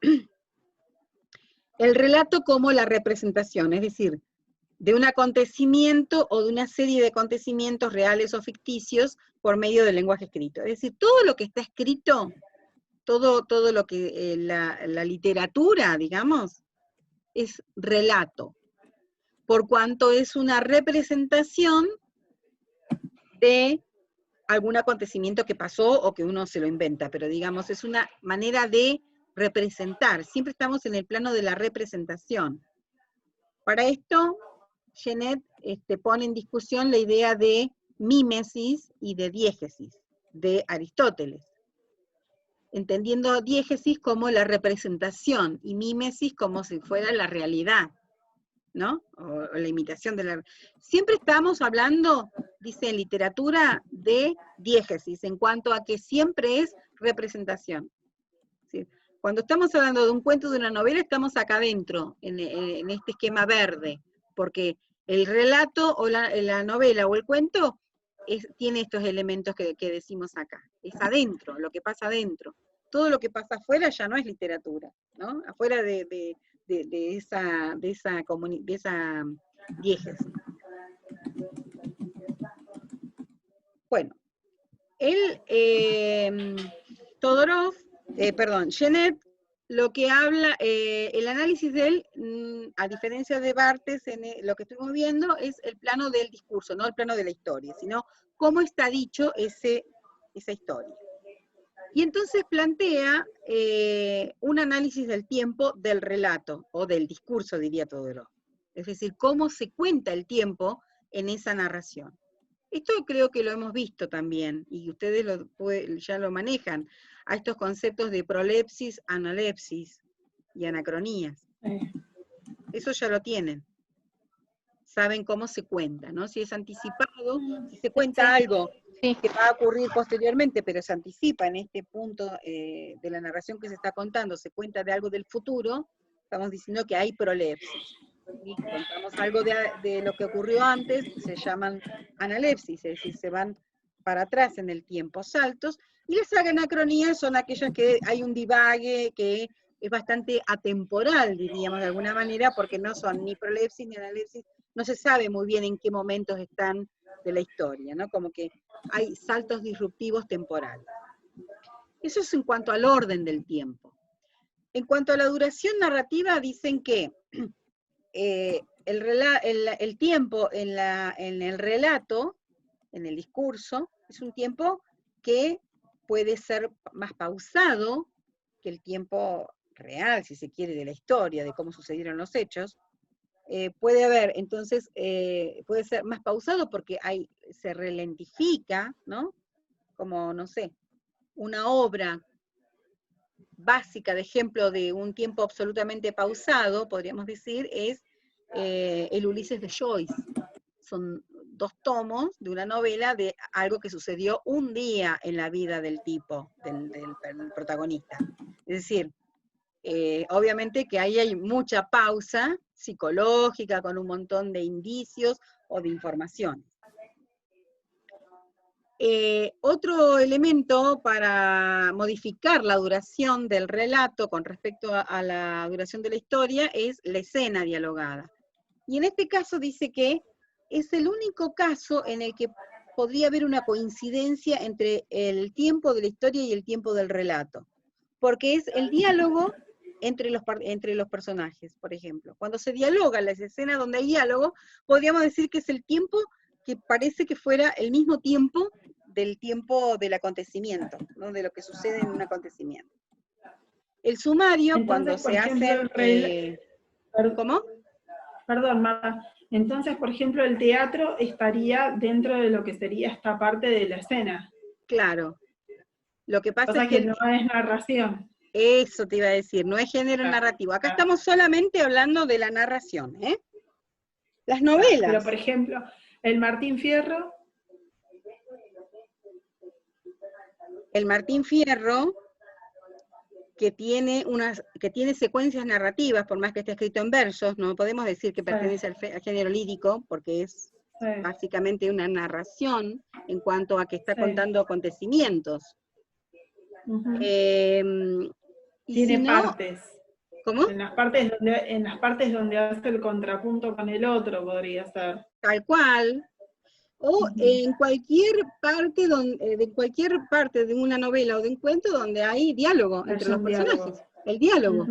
el relato como la representación, es decir, de un acontecimiento o de una serie de acontecimientos reales o ficticios por medio del lenguaje escrito. Es decir, todo lo que está escrito, todo lo que la literatura, digamos, es relato, por cuanto es una representación de algún acontecimiento que pasó o que uno se lo inventa, pero digamos, es una manera de representar. Siempre estamos en el plano de la representación. Para esto, Genet pone en discusión la idea de mímesis y de diégesis de Aristóteles, entendiendo diégesis como la representación y mímesis como si fuera la realidad, ¿no? O la imitación de la... Siempre estamos hablando, dice en literatura, de diégesis, en cuanto a que siempre es representación. ¿Sí? Cuando estamos hablando de un cuento, de una novela, estamos acá adentro, en este esquema verde, porque el relato o la novela o el cuento tiene estos elementos que decimos acá. Es adentro, lo que pasa adentro. Todo lo que pasa afuera ya no es literatura, ¿no? Afuera de esa diégesis. Bueno, Genet, lo que habla, el análisis de él, a diferencia de Barthes, lo que estuvimos viendo es el plano del discurso, no el plano de la historia, sino cómo está dicho esa historia. Y entonces plantea un análisis del tiempo del relato, o del discurso, diría Todorov. Es decir, cómo se cuenta el tiempo en esa narración. Esto creo que lo hemos visto también, y ustedes ya lo manejan, a estos conceptos de prolepsis, analepsis y anacronías. Eso ya lo tienen. Saben cómo se cuenta, ¿no? Si es anticipado, si se cuenta algo que va a ocurrir posteriormente, pero se anticipa en este punto de la narración que se está contando, se cuenta de algo del futuro, estamos diciendo que hay prolepsis. Y contamos algo de lo que ocurrió antes, se llaman analepsis, es decir, se van para atrás en el tiempo, saltos, y las anacronías son aquellas que hay un divague, que es bastante atemporal, diríamos de alguna manera, porque no son ni prolepsis ni analepsis, no se sabe muy bien en qué momentos están de la historia, ¿no? Como que hay saltos disruptivos temporales. Eso es en cuanto al orden del tiempo. En cuanto a la duración narrativa, dicen que el tiempo en el relato, en el discurso, es un tiempo que puede ser más pausado que el tiempo real, si se quiere, de la historia, de cómo sucedieron los hechos. Puede haber, entonces, puede ser más pausado porque se ralentifica, ¿no? Como, no sé, una obra básica de ejemplo de un tiempo absolutamente pausado, podríamos decir, es el Ulises de Joyce. Son 2 tomos de una novela de algo que sucedió un día en la vida del tipo, del protagonista. Es decir, obviamente que ahí hay mucha pausa psicológica con un montón de indicios o de informaciones. Otro elemento para modificar la duración del relato con respecto a la duración de la historia es la escena dialogada. Y en este caso dice que es el único caso en el que podría haber una coincidencia entre el tiempo de la historia y el tiempo del relato, porque es el diálogo entre los personajes, por ejemplo. Cuando se dialoga, las escenas donde hay diálogo, podríamos decir que es el tiempo que parece que fuera el mismo tiempo del acontecimiento, ¿no? De lo que sucede en un acontecimiento. El sumario, Entonces, cuando por se ejemplo, hace... ¿Cómo? Perdón, Marta. Entonces, por ejemplo, el teatro estaría dentro de lo que sería esta parte de la escena. Claro. Lo que pasa O sea es que no es narración. eso te iba a decir, no es género narrativo. Acá estamos solamente hablando de la narración, ¿eh? Las novelas. Pero, por ejemplo, el Martín Fierro. El Martín Fierro, que tiene secuencias narrativas, por más que esté escrito en versos, no podemos decir que pertenece al género lírico, porque es básicamente una narración en cuanto a que está contando acontecimientos. Y tiene si no, partes. ¿cómo? En las partes donde hace el contrapunto con el otro podría ser. Tal cual. O en cualquier parte de una novela o de un cuento donde hay diálogo entre los personajes. El diálogo.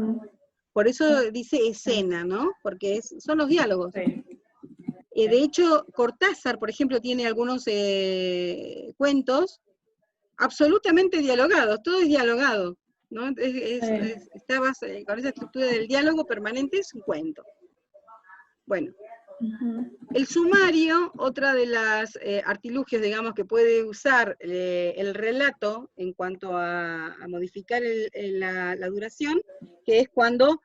Por eso dice escena, ¿no? Porque son los diálogos. Sí. De hecho, Cortázar, por ejemplo, tiene algunos cuentos absolutamente dialogados, todo es dialogado, ¿no? Está con esa estructura del diálogo permanente, es un cuento. Bueno, el sumario, otra de las artilugios, digamos, que puede usar el relato en cuanto a modificar la duración, que es cuando,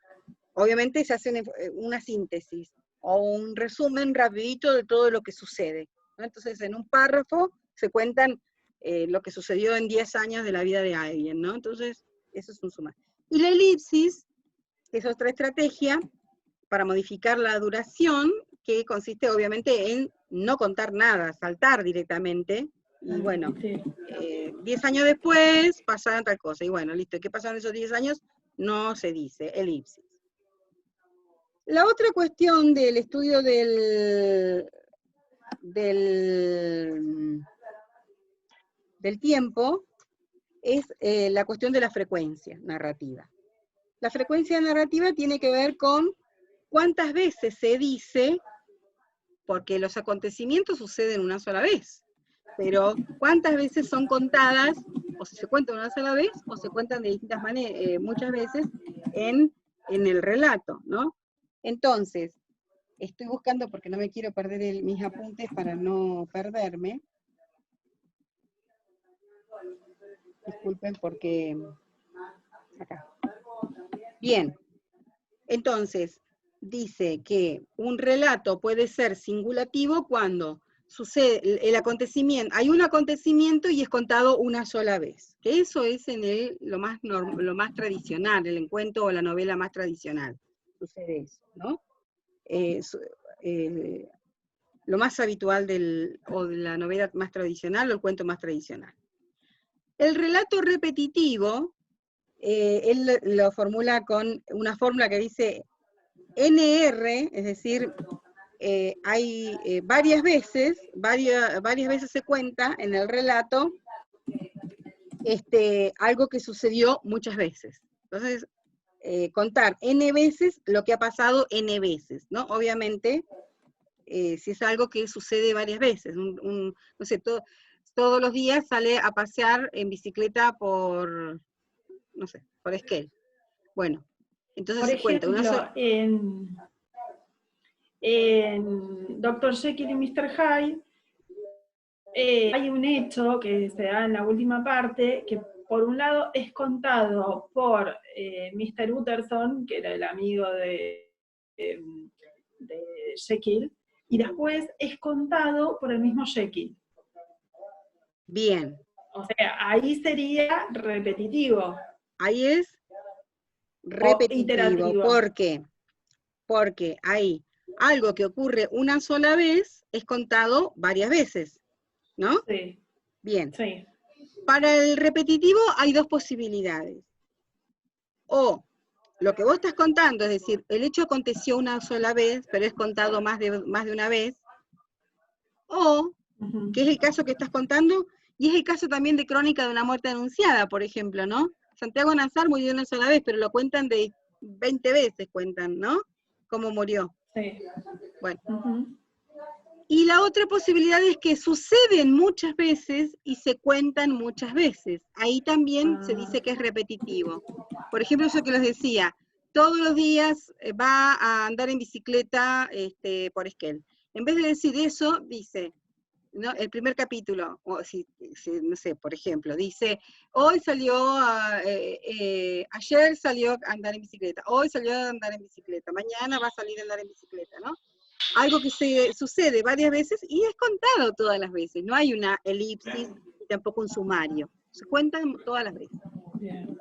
obviamente, se hace una síntesis o un resumen rapidito de todo lo que sucede, ¿no? Entonces, en un párrafo se cuentan lo que sucedió en 10 años de la vida de alguien, ¿no? Entonces, eso es un sumario. Y la elipsis, que es otra estrategia para modificar la duración, que consiste obviamente en no contar nada, saltar directamente, y bueno, 10 años después pasaron tal cosa, y bueno, listo, ¿qué pasó en esos 10 años? No se dice, elipsis. La otra cuestión del estudio del tiempo es la cuestión de la frecuencia narrativa. La frecuencia narrativa tiene que ver con cuántas veces se dice, porque los acontecimientos suceden una sola vez, pero cuántas veces son contadas, o si se cuentan una sola vez, o se cuentan de distintas maneras, muchas veces, en el relato, ¿no? Entonces, estoy buscando, porque no me quiero perder mis apuntes para no perderme. Disculpen porque... Acá. Bien. Entonces, dice que un relato puede ser singulativo cuando sucede el acontecimiento, hay un acontecimiento y es contado una sola vez. Que eso es lo más tradicional, el cuento o la novela más tradicional. Sucede eso, ¿no? Lo más habitual o de la novela más tradicional o el cuento más tradicional. El relato repetitivo él lo formula con una fórmula que dice NR, es decir, hay varias veces se cuenta en el relato algo que sucedió muchas veces. Entonces, contar N veces lo que ha pasado N veces, ¿no? Obviamente, si es algo que sucede varias veces, no sé, todos los días sale a pasear en bicicleta por, no sé, por Esquel. Bueno, entonces Por se cuenta una ejemplo, sola... en Dr. Jekyll y Mr. Hyde, hay un hecho que se da en la última parte, que por un lado es contado por Mr. Utterson, que era el amigo de Jekyll, y después es contado por el mismo Jekyll. Bien. O sea, ahí sería repetitivo. Ahí es repetitivo. Iterativo. ¿Por qué? Porque ahí algo que ocurre una sola vez es contado varias veces, ¿no? Sí. Bien. Sí. Para el repetitivo hay dos posibilidades. O lo que vos estás contando, es decir, el hecho aconteció una sola vez, pero es contado más de una vez, o, que es el caso que estás contando, y es el caso también de Crónica de una muerte anunciada, por ejemplo, ¿no? Santiago Nazar murió una sola vez, pero lo cuentan de 20 veces, cuentan, ¿no? Cómo murió. Sí. Bueno. Y la otra posibilidad es que suceden muchas veces y se cuentan muchas veces. Ahí también se dice que es repetitivo. Por ejemplo, eso que les decía, todos los días va a andar en bicicleta por Esquel. En vez de decir eso, dice, ¿no? El primer capítulo, o si, no sé, por ejemplo, dice, hoy salió, ayer salió a andar en bicicleta, hoy salió a andar en bicicleta, mañana va a salir a andar en bicicleta, ¿no? Algo que sucede varias veces y es contado todas las veces, no hay una elipsis y tampoco un sumario, se cuentan todas las veces. Bien.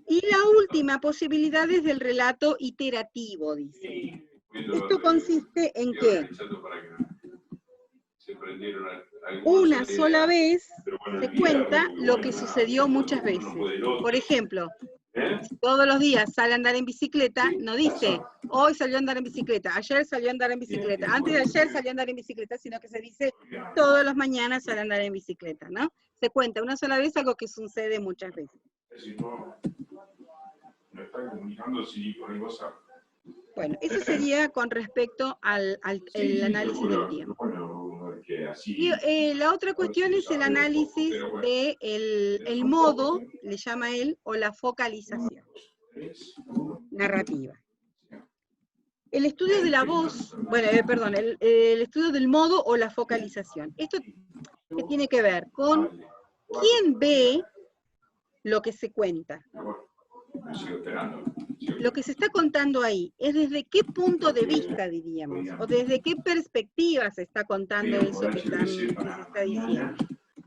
Y la última posibilidad es del relato iterativo, dice. Esto consiste en que una sola vez se cuenta lo que sucedió muchas veces. Por ejemplo, si todos los días sale a andar en bicicleta, no dice, hoy salió a andar en bicicleta, ayer salió a andar en bicicleta, antes de ayer salió a andar en bicicleta, sino que se dice, todas las mañanas sale a andar en bicicleta, ¿no? Se cuenta una sola vez algo que sucede muchas veces. Bueno, eso sería con respecto al análisis del tiempo. Y la otra cuestión es el análisis del modo, le llama él, o la focalización narrativa. El estudio de la voz, bueno, perdón, el estudio del modo o la focalización. Esto que tiene que ver con quién ve lo que se cuenta. Lo que se está contando ahí es desde qué punto de vista, diríamos, o desde qué perspectiva se está contando eso que se está diciendo.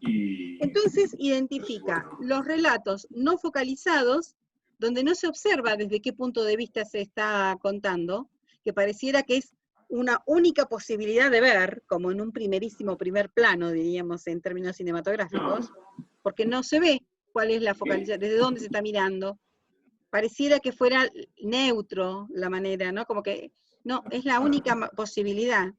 Entonces identifica los relatos no focalizados, donde no se observa desde qué punto de vista se está contando, que pareciera que es una única posibilidad de ver, como en un primer plano, diríamos en términos cinematográficos, porque no se ve cuál es la focalización, desde dónde se está mirando. Pareciera que fuera neutro la manera, ¿no? Como que, no, es la única posibilidad.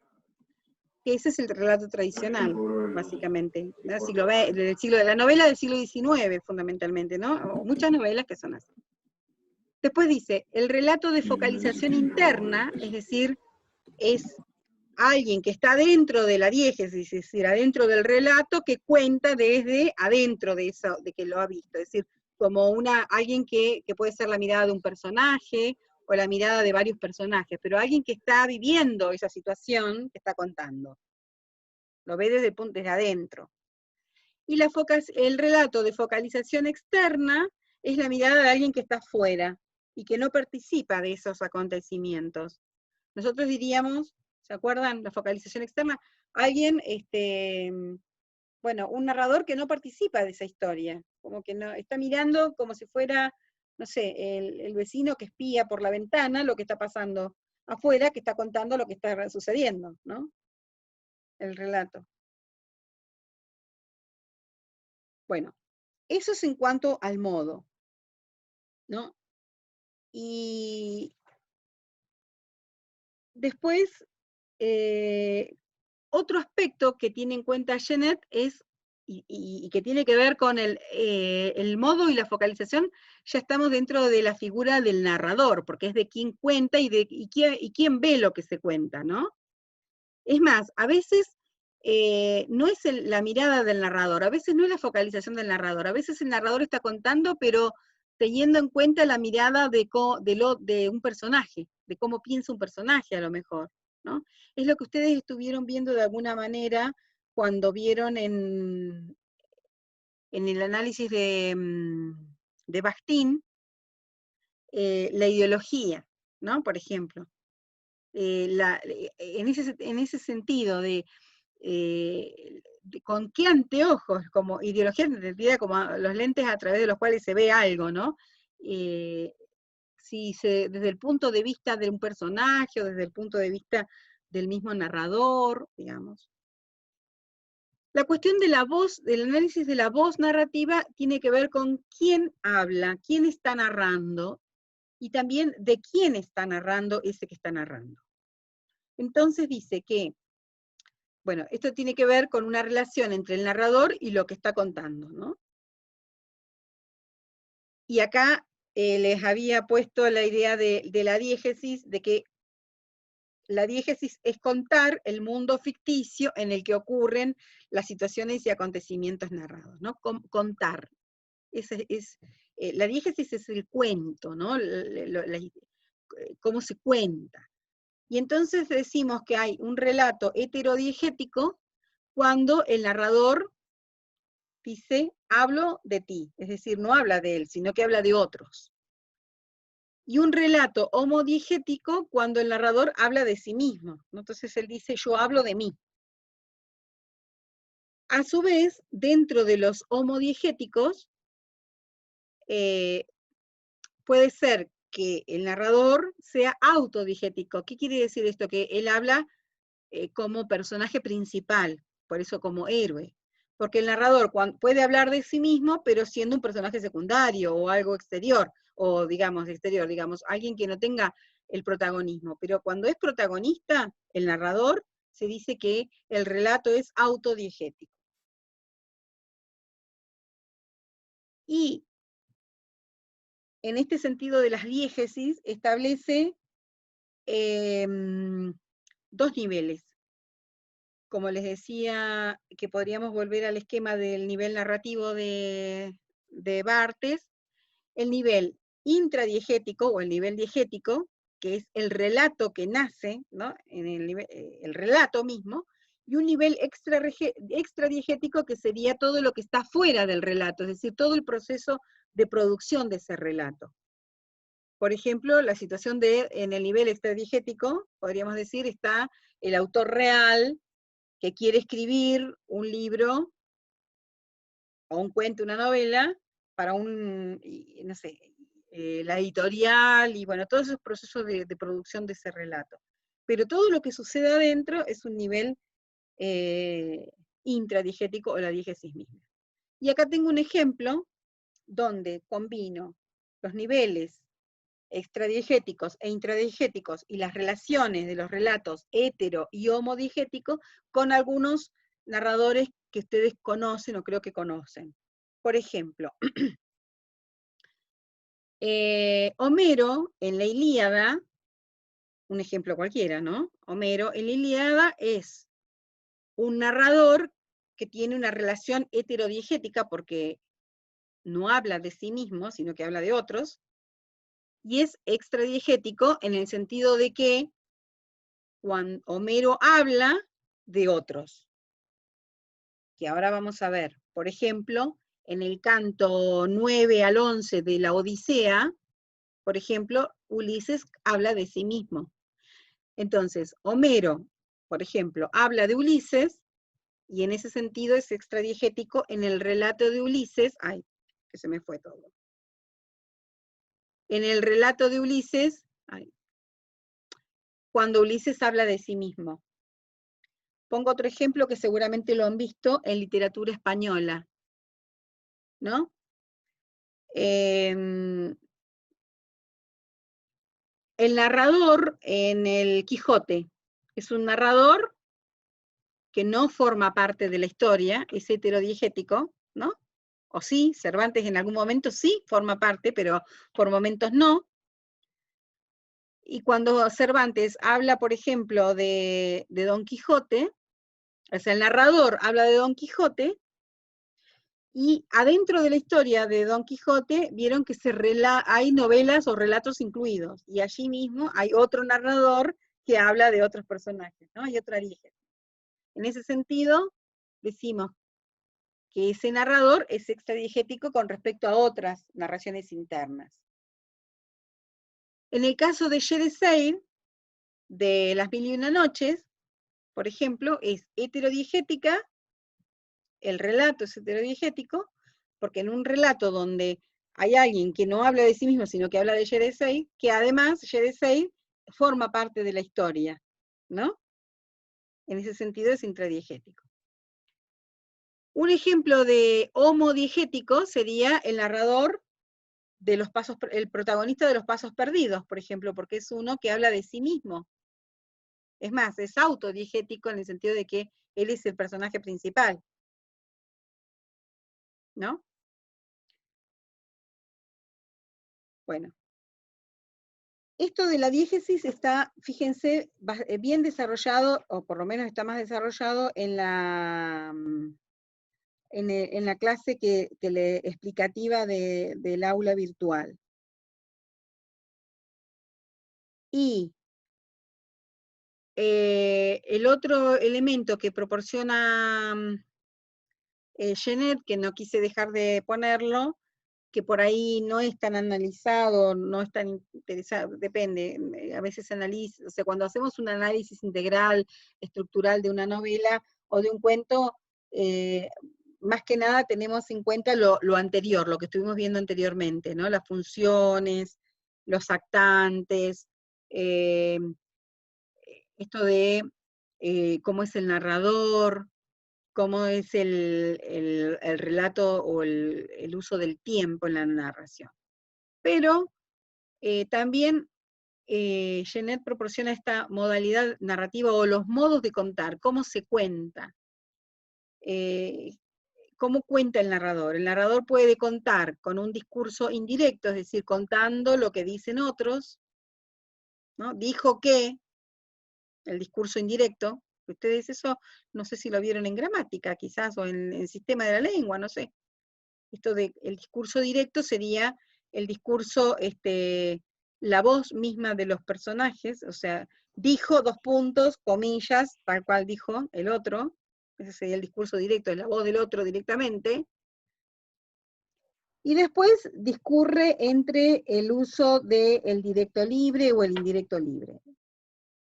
Que ese es el relato tradicional, básicamente, de la novela del siglo XIX, fundamentalmente, ¿no? O muchas novelas que son así. Después dice, el relato de focalización interna, es decir, es alguien que está dentro de la diégesis, es decir, adentro del relato, que cuenta desde adentro de eso, de que lo ha visto, es decir, como alguien que puede ser la mirada de un personaje, o la mirada de varios personajes, pero alguien que está viviendo esa situación que está contando. Lo ve desde adentro. Y el relato de focalización externa es la mirada de alguien que está afuera y que no participa de esos acontecimientos. Nosotros diríamos, ¿se acuerdan? La focalización externa, alguien, bueno, un narrador que no participa de esa historia, como que no, está mirando como si fuera, no sé, el vecino que espía por la ventana lo que está pasando afuera, que está contando lo que está sucediendo, ¿no? El relato. Bueno, eso es en cuanto al modo. ¿no? Y después, otro aspecto que tiene en cuenta Genet es, y que tiene que ver con el modo y la focalización, ya estamos dentro de la figura del narrador, porque es de quien cuenta y quién ve lo que se cuenta, ¿no? Es más, a veces no es la mirada del narrador, a veces no es la focalización del narrador, a veces el narrador está contando, pero teniendo en cuenta la mirada de un personaje, de cómo piensa un personaje a lo mejor, ¿no? Es lo que ustedes estuvieron viendo de alguna manera cuando vieron en el análisis de Bakhtin, la ideología, ¿no? Por ejemplo. En ese sentido con qué anteojos, como ideología entendida como los lentes a través de los cuales se ve algo, ¿no? Desde el punto de vista de un personaje o desde el punto de vista del mismo narrador, digamos. La cuestión de la voz, del análisis de la voz narrativa, tiene que ver con quién habla, quién está narrando, y también de quién está narrando ese que está narrando. Entonces dice que, bueno, esto tiene que ver con una relación entre el narrador y lo que está contando, ¿no? Y acá les había puesto la idea de la diégesis, de que la diégesis es contar el mundo ficticio en el que ocurren las situaciones y acontecimientos narrados, ¿no? Contar. La diégesis es el cuento, ¿no? Cómo se cuenta. Y entonces decimos que hay un relato heterodiegético cuando el narrador dice, hablo de ti, es decir, no habla de él, sino que habla de otros. Y un relato homodiegético cuando el narrador habla de sí mismo, ¿no? Entonces él dice, yo hablo de mí. A su vez, dentro de los homodiegéticos, puede ser que el narrador sea autodiegético. ¿Qué quiere decir esto? Que él habla como personaje principal, por eso como héroe. Porque el narrador puede hablar de sí mismo, pero siendo un personaje secundario o algo exterior, o digamos, alguien que no tenga el protagonismo. Pero cuando es protagonista, el narrador, se dice que el relato es autodiegético. Y en este sentido de las diégesis, establece dos niveles. Como les decía, que podríamos volver al esquema del nivel narrativo de Barthes, el nivel intradiegético o el nivel diegético, que es el relato que nace, ¿no? En el relato mismo, y un nivel extradiegético que sería todo lo que está fuera del relato, es decir, todo el proceso de producción de ese relato. Por ejemplo, la situación en el nivel extradiegético, podríamos decir, está el autor real, que quiere escribir un libro, o un cuento, una novela, para no sé, la editorial, y bueno, todos esos procesos de producción de ese relato. Pero todo lo que sucede adentro es un nivel intradiegético o la diégesis misma. Y acá tengo un ejemplo donde combino los niveles extradiegéticos e intradiegéticos y las relaciones de los relatos hetero y homodiegéticos con algunos narradores que ustedes conocen o creo que conocen. Por ejemplo, Homero en la Ilíada, un ejemplo cualquiera, ¿no? Homero en la Ilíada es un narrador que tiene una relación heterodiegética porque no habla de sí mismo, sino que habla de otros, y es extradiegético en el sentido de que cuando Homero habla de otros, que ahora vamos a ver. Por ejemplo, en el canto 9 al 11 de la Odisea, por ejemplo, Ulises habla de sí mismo. Entonces, Homero, por ejemplo, habla de Ulises, y en ese sentido es extradiegético en el relato de Ulises, ay, que se me fue todo. En el relato de Ulises, cuando Ulises habla de sí mismo. Pongo otro ejemplo que seguramente lo han visto en literatura española, ¿no? El narrador en el Quijote es un narrador que no forma parte de la historia, es heterodiegético, ¿no? O sí, Cervantes en algún momento sí forma parte, pero por momentos no. Y cuando Cervantes habla, por ejemplo, de Don Quijote, o sea, el narrador habla de Don Quijote, y adentro de la historia de Don Quijote vieron que hay novelas o relatos incluidos, y allí mismo hay otro narrador que habla de otros personajes, ¿no? Hay otra diegética. En ese sentido, decimos que ese narrador es extradiegético con respecto a otras narraciones internas. En el caso de Sherezade, de Las Mil y Una Noches, por ejemplo, es heterodiegética, el relato es heterodiegético, porque en un relato donde hay alguien que no habla de sí mismo, sino que habla de Sherezade, que además Sherezade forma parte de la historia, ¿no? En ese sentido es intradiegético. Un ejemplo de homodiegético sería el narrador de los pasos, el protagonista de Los Pasos Perdidos, por ejemplo, porque es uno que habla de sí mismo. Es más, es autodiegético en el sentido de que él es el personaje principal, ¿no? Bueno. Esto de la diégesis está, fíjense, bien desarrollado, o por lo menos está más desarrollado en la clase explicativa del aula virtual. Y el otro elemento que proporciona Genet, que no quise dejar de ponerlo, que por ahí no es tan analizado, no es tan interesado, depende, a veces analiza, o sea, cuando hacemos un análisis integral, estructural de una novela o de un cuento, más que nada tenemos en cuenta lo anterior, lo que estuvimos viendo anteriormente, ¿no? Las funciones, los actantes, esto de cómo es el narrador, cómo es el relato o el uso del tiempo en la narración. Pero también Genet proporciona esta modalidad narrativa o los modos de contar, cómo se cuenta. ¿Cómo cuenta el narrador? El narrador puede contar con un discurso indirecto, es decir, contando lo que dicen otros, ¿no? Dijo que, el discurso indirecto, ustedes eso, no sé si lo vieron en gramática quizás, o en el sistema de la lengua, no sé. Esto de el discurso directo sería el discurso, la voz misma de los personajes, o sea, dijo, dos puntos, comillas, tal cual dijo el otro, ese sería el discurso directo, la voz del otro directamente, y después discurre entre el uso del directo libre o el indirecto libre.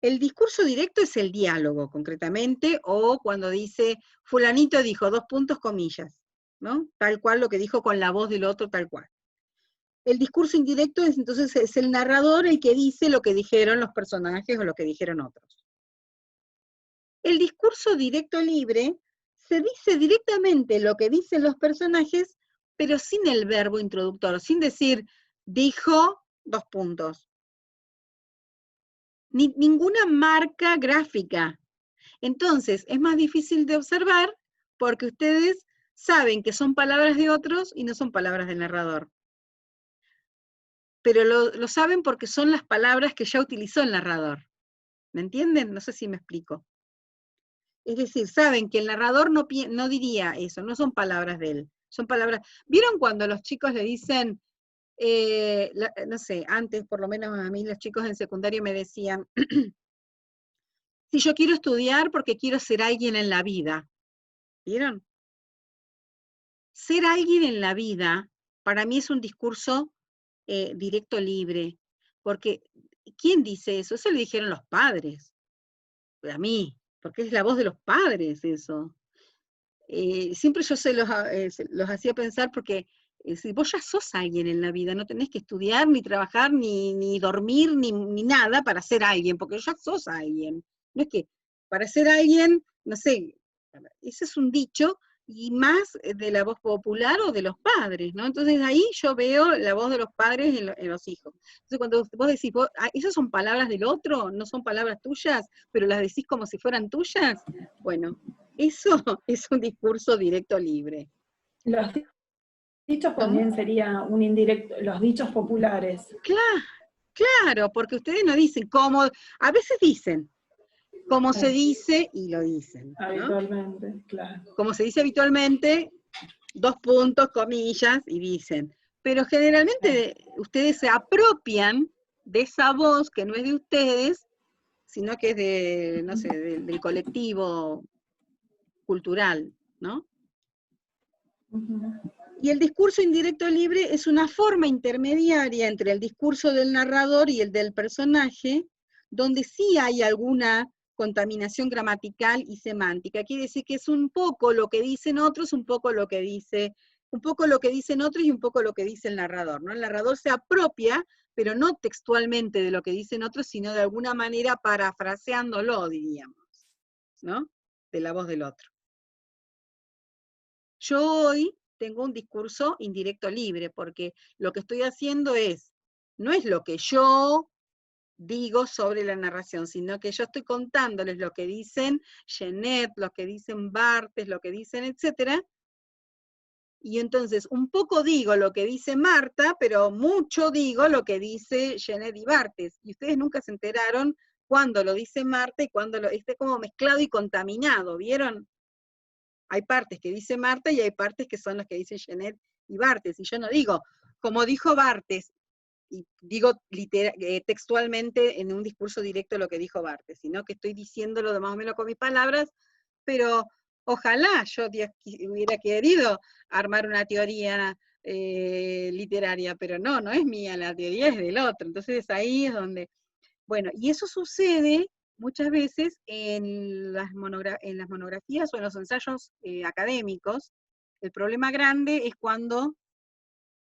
El discurso directo es el diálogo, concretamente, o cuando dice, fulanito dijo, dos puntos, comillas, ¿no? Tal cual lo que dijo con la voz del otro, tal cual. El discurso indirecto es entonces es el narrador el que dice lo que dijeron los personajes o lo que dijeron otros. El discurso directo libre se dice directamente lo que dicen los personajes, pero sin el verbo introductor, sin decir, dijo, dos puntos. Ninguna marca gráfica. Entonces, es más difícil de observar porque ustedes saben que son palabras de otros y no son palabras del narrador. Pero lo saben porque son las palabras que ya utilizó el narrador. ¿Me entienden? No sé si me explico. Es decir, saben que el narrador no diría eso, no son palabras de él, son palabras... ¿Vieron cuando los chicos le dicen, no sé, antes por lo menos a mí los chicos en secundario me decían, si yo quiero estudiar porque quiero ser alguien en la vida? ¿Vieron? Ser alguien en la vida, para mí es un discurso directo libre, porque ¿quién dice eso? Eso le dijeron los padres, a mí, porque es la voz de los padres eso. Siempre yo los hacía pensar porque si vos ya sos alguien en la vida, no tenés que estudiar, ni trabajar, ni dormir, ni nada para ser alguien, porque ya sos alguien. No es que para ser alguien, no sé, ese es un dicho y más de la voz popular o de los padres, ¿no? Entonces ahí yo veo la voz de los padres en los hijos. Entonces cuando vos decís, ¿esas son palabras del otro? ¿No son palabras tuyas? ¿Pero las decís como si fueran tuyas? Bueno, eso es un discurso directo libre. Los dichos ¿Cómo? también sería un indirecto, los dichos populares. Claro, porque ustedes no dicen cómo, a veces dicen, como se dice y lo dicen, ¿no? Habitualmente, claro. Como se dice habitualmente, 2 puntos, comillas, y dicen. Pero generalmente ustedes se apropian de esa voz que no es de ustedes, sino que es de, no sé, del colectivo cultural, ¿no? Y el discurso indirecto libre es una forma intermediaria entre el discurso del narrador y el del personaje, donde sí hay alguna contaminación gramatical y semántica. Quiere decir que es un poco lo que dicen otros, un poco lo que dicen otros y un poco lo que dice el narrador, ¿no? El narrador se apropia, pero no textualmente de lo que dicen otros, sino de alguna manera parafraseándolo, diríamos, ¿no? De la voz del otro. Yo hoy tengo un discurso indirecto libre, porque lo que estoy haciendo no es lo que yo digo sobre la narración, sino que yo estoy contándoles lo que dicen Genet, lo que dicen Barthes, lo que dicen, etcétera, y entonces un poco digo lo que dice Marta, pero mucho digo lo que dice Genet y Barthes, y ustedes nunca se enteraron cuándo lo dice Marta y cuándo esté como mezclado y contaminado, ¿vieron? Hay partes que dice Marta y hay partes que son las que dicen Genet y Barthes, y yo no digo, como dijo Barthes, y digo textualmente en un discurso directo lo que dijo Barthes, sino que estoy diciéndolo de más o menos con mis palabras, pero ojalá yo hubiera querido armar una teoría literaria, pero no es mía, la teoría es del otro, entonces ahí es donde, bueno, y eso sucede muchas veces en las monografías o en los ensayos académicos. El problema grande es cuando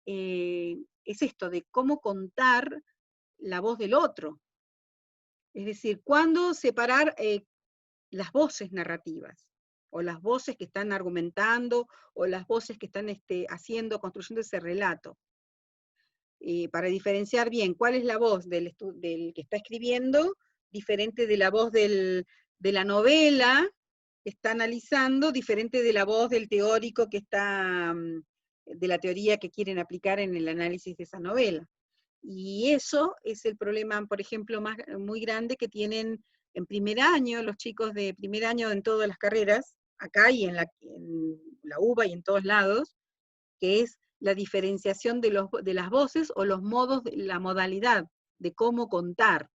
es esto de cómo contar la voz del otro. Es decir, cuándo separar las voces narrativas, o las voces que están argumentando, o las voces que están construyendo ese relato. Para diferenciar bien cuál es la voz del que está escribiendo, diferente de la voz de la novela que está analizando, diferente de la voz del teórico que está, de la teoría que quieren aplicar en el análisis de esa novela. Y eso es el problema, por ejemplo, muy grande que tienen en primer año, los chicos de primer año en todas las carreras, acá y en la UBA y en todos lados, que es la diferenciación de las voces o los modos, la modalidad de cómo contar,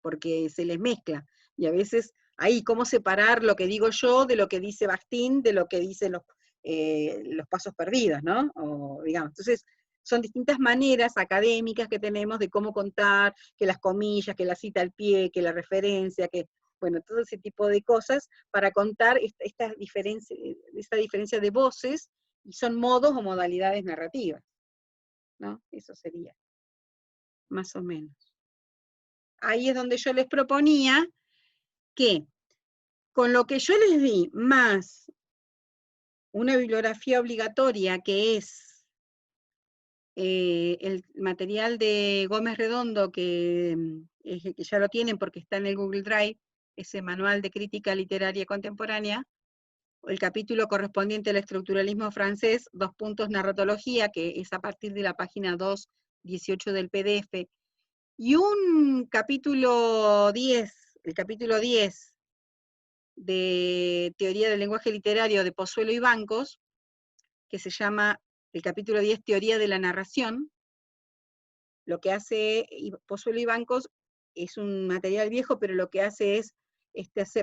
porque se les mezcla. Y a veces ahí, cómo separar lo que digo yo de lo que dice Bastín, de lo que dicen los pasos perdidos, ¿no? O, digamos, entonces, son distintas maneras académicas que tenemos de cómo contar, que las comillas, que la cita al pie, que la referencia, que, bueno, todo ese tipo de cosas para contar esta diferencia de voces, y son modos o modalidades narrativas, ¿no? Eso sería, más o menos. Ahí es donde yo les proponía que, con lo que yo les di, más una bibliografía obligatoria, que es el material de Gómez Redondo, que ya lo tienen porque está en el Google Drive, ese manual de crítica literaria contemporánea, el capítulo correspondiente al estructuralismo francés, 2 puntos narratología, que es a partir de la página 218 del PDF, y un capítulo 10, el capítulo 10 de Teoría del Lenguaje Literario de Pozuelo y Bancos, que se llama el capítulo 10, Teoría de la Narración. Lo que hace Pozuelo y Bancos es un material viejo, pero lo que hace es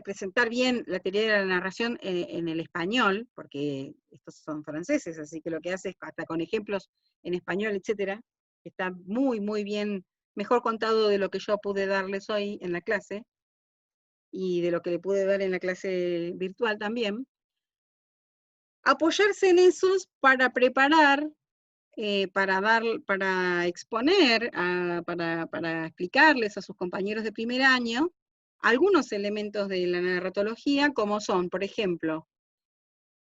presentar bien la teoría de la narración en el español, porque estos son franceses, así que lo que hace es, hasta con ejemplos en español, etcétera, está muy, muy bien, mejor contado de lo que yo pude darles hoy en la clase, y de lo que le pude dar en la clase virtual también. Apoyarse en esos para preparar, para exponer, para explicarles a sus compañeros de primer año algunos elementos de la narratología, como son, por ejemplo,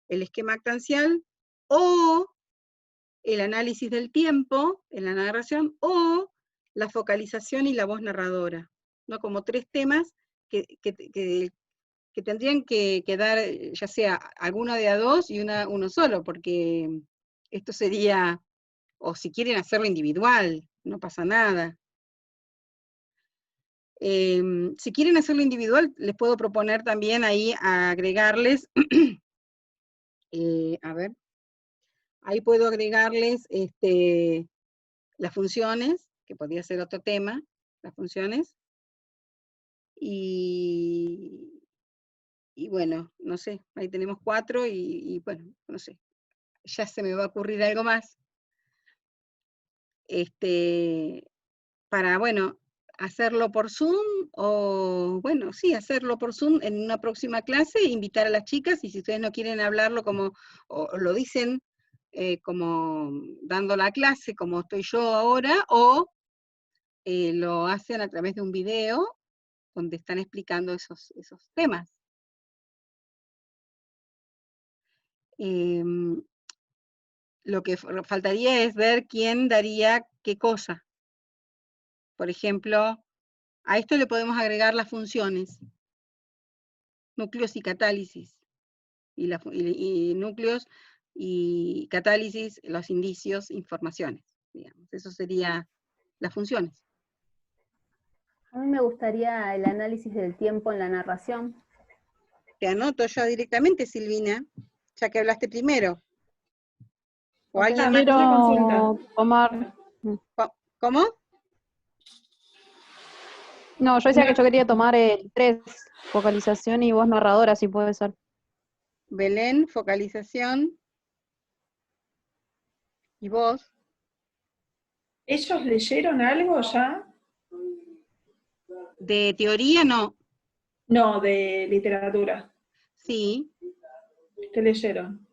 el esquema actancial, o el análisis del tiempo en la narración, o la focalización y la voz narradora, ¿no? Como 3 temas que tendrían que dar, ya sea alguno de a 2 y uno solo, porque esto sería, o si quieren hacerlo individual, no pasa nada. Si quieren hacerlo individual, les puedo proponer también ahí agregarles, a ver, ahí puedo agregarles las funciones, que podría ser otro tema, las funciones, y bueno, no sé, ahí tenemos 4 y bueno, no sé, ya se me va a ocurrir algo más. Para, bueno, hacerlo por Zoom, o, bueno, sí, hacerlo por Zoom en una próxima clase, invitar a las chicas, y si ustedes no quieren hablarlo como, o lo dicen como dando la clase, como estoy yo ahora, o lo hacen a través de un video, donde están explicando esos temas. Lo que faltaría es ver quién daría qué cosa. Por ejemplo, a esto le podemos agregar las funciones, núcleos y catálisis, y núcleos y catálisis, los indicios, informaciones, digamos. Eso sería las funciones. A mí me gustaría el análisis del tiempo en la narración. Te anoto ya directamente, Silvina, ya que hablaste primero. ¿O alguien más? Quiero tomar... ¿Cómo? No, yo decía que yo quería tomar el 3, focalización y voz narradora, si puede ser. Belén, focalización. ¿Y vos? ¿Ellos leyeron algo ya? De teoría no. No, de literatura. Sí. ¿Qué leyeron?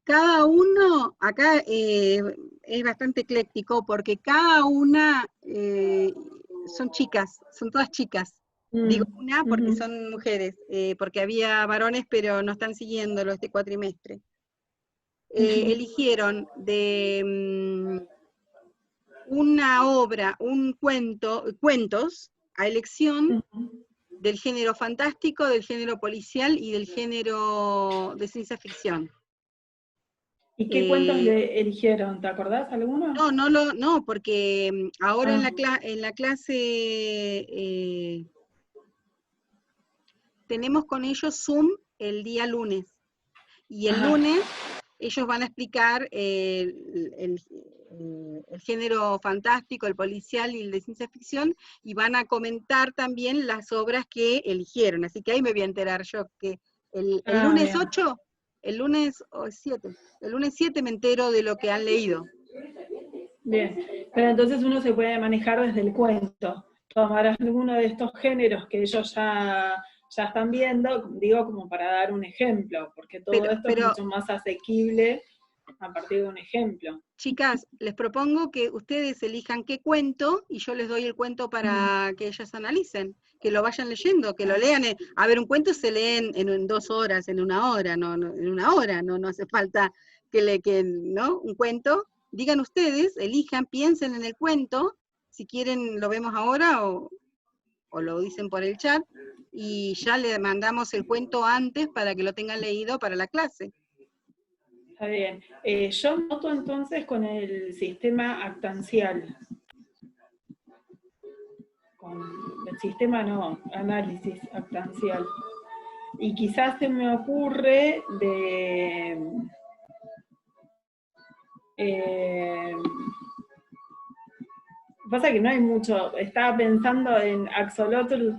Cada uno, acá es bastante ecléctico, porque cada una son chicas, son todas chicas. Digo una porque son mujeres, porque había varones, pero no están siguiéndolo este cuatrimestre. Eligieron de una obra, un cuentos a elección, del género fantástico, del género policial y del género de ciencia ficción. ¿Y qué cuentos le eligieron? ¿Te acordás alguno? No, porque ahora en la clase tenemos con ellos Zoom el día lunes. Y el lunes ellos van a explicar el género fantástico, el policial y el de ciencia ficción, y van a comentar también las obras que eligieron. Así que ahí me voy a enterar yo que el lunes bien. 8, el lunes 7 me entero de lo que han leído. Bien, pero entonces uno se puede manejar desde el cuento, tomar alguno de estos géneros que ellos ya están viendo, digo como para dar un ejemplo, porque todo esto es mucho más asequible a partir de un ejemplo. Chicas, les propongo que ustedes elijan qué cuento, y yo les doy el cuento para que ellas analicen, que lo vayan leyendo, que lo lean. A ver, un cuento se lee en 2 horas, en 1 hora, no en 1 hora, no hace falta ¿no? Un cuento. Digan ustedes, elijan, piensen en el cuento, si quieren lo vemos ahora o lo dicen por el chat, y ya le mandamos el cuento antes para que lo tengan leído para la clase. Está bien. Yo noto entonces con el sistema actancial. Con el sistema no, análisis actancial. Y quizás se me ocurre pasa que no hay mucho, estaba pensando en Axolotl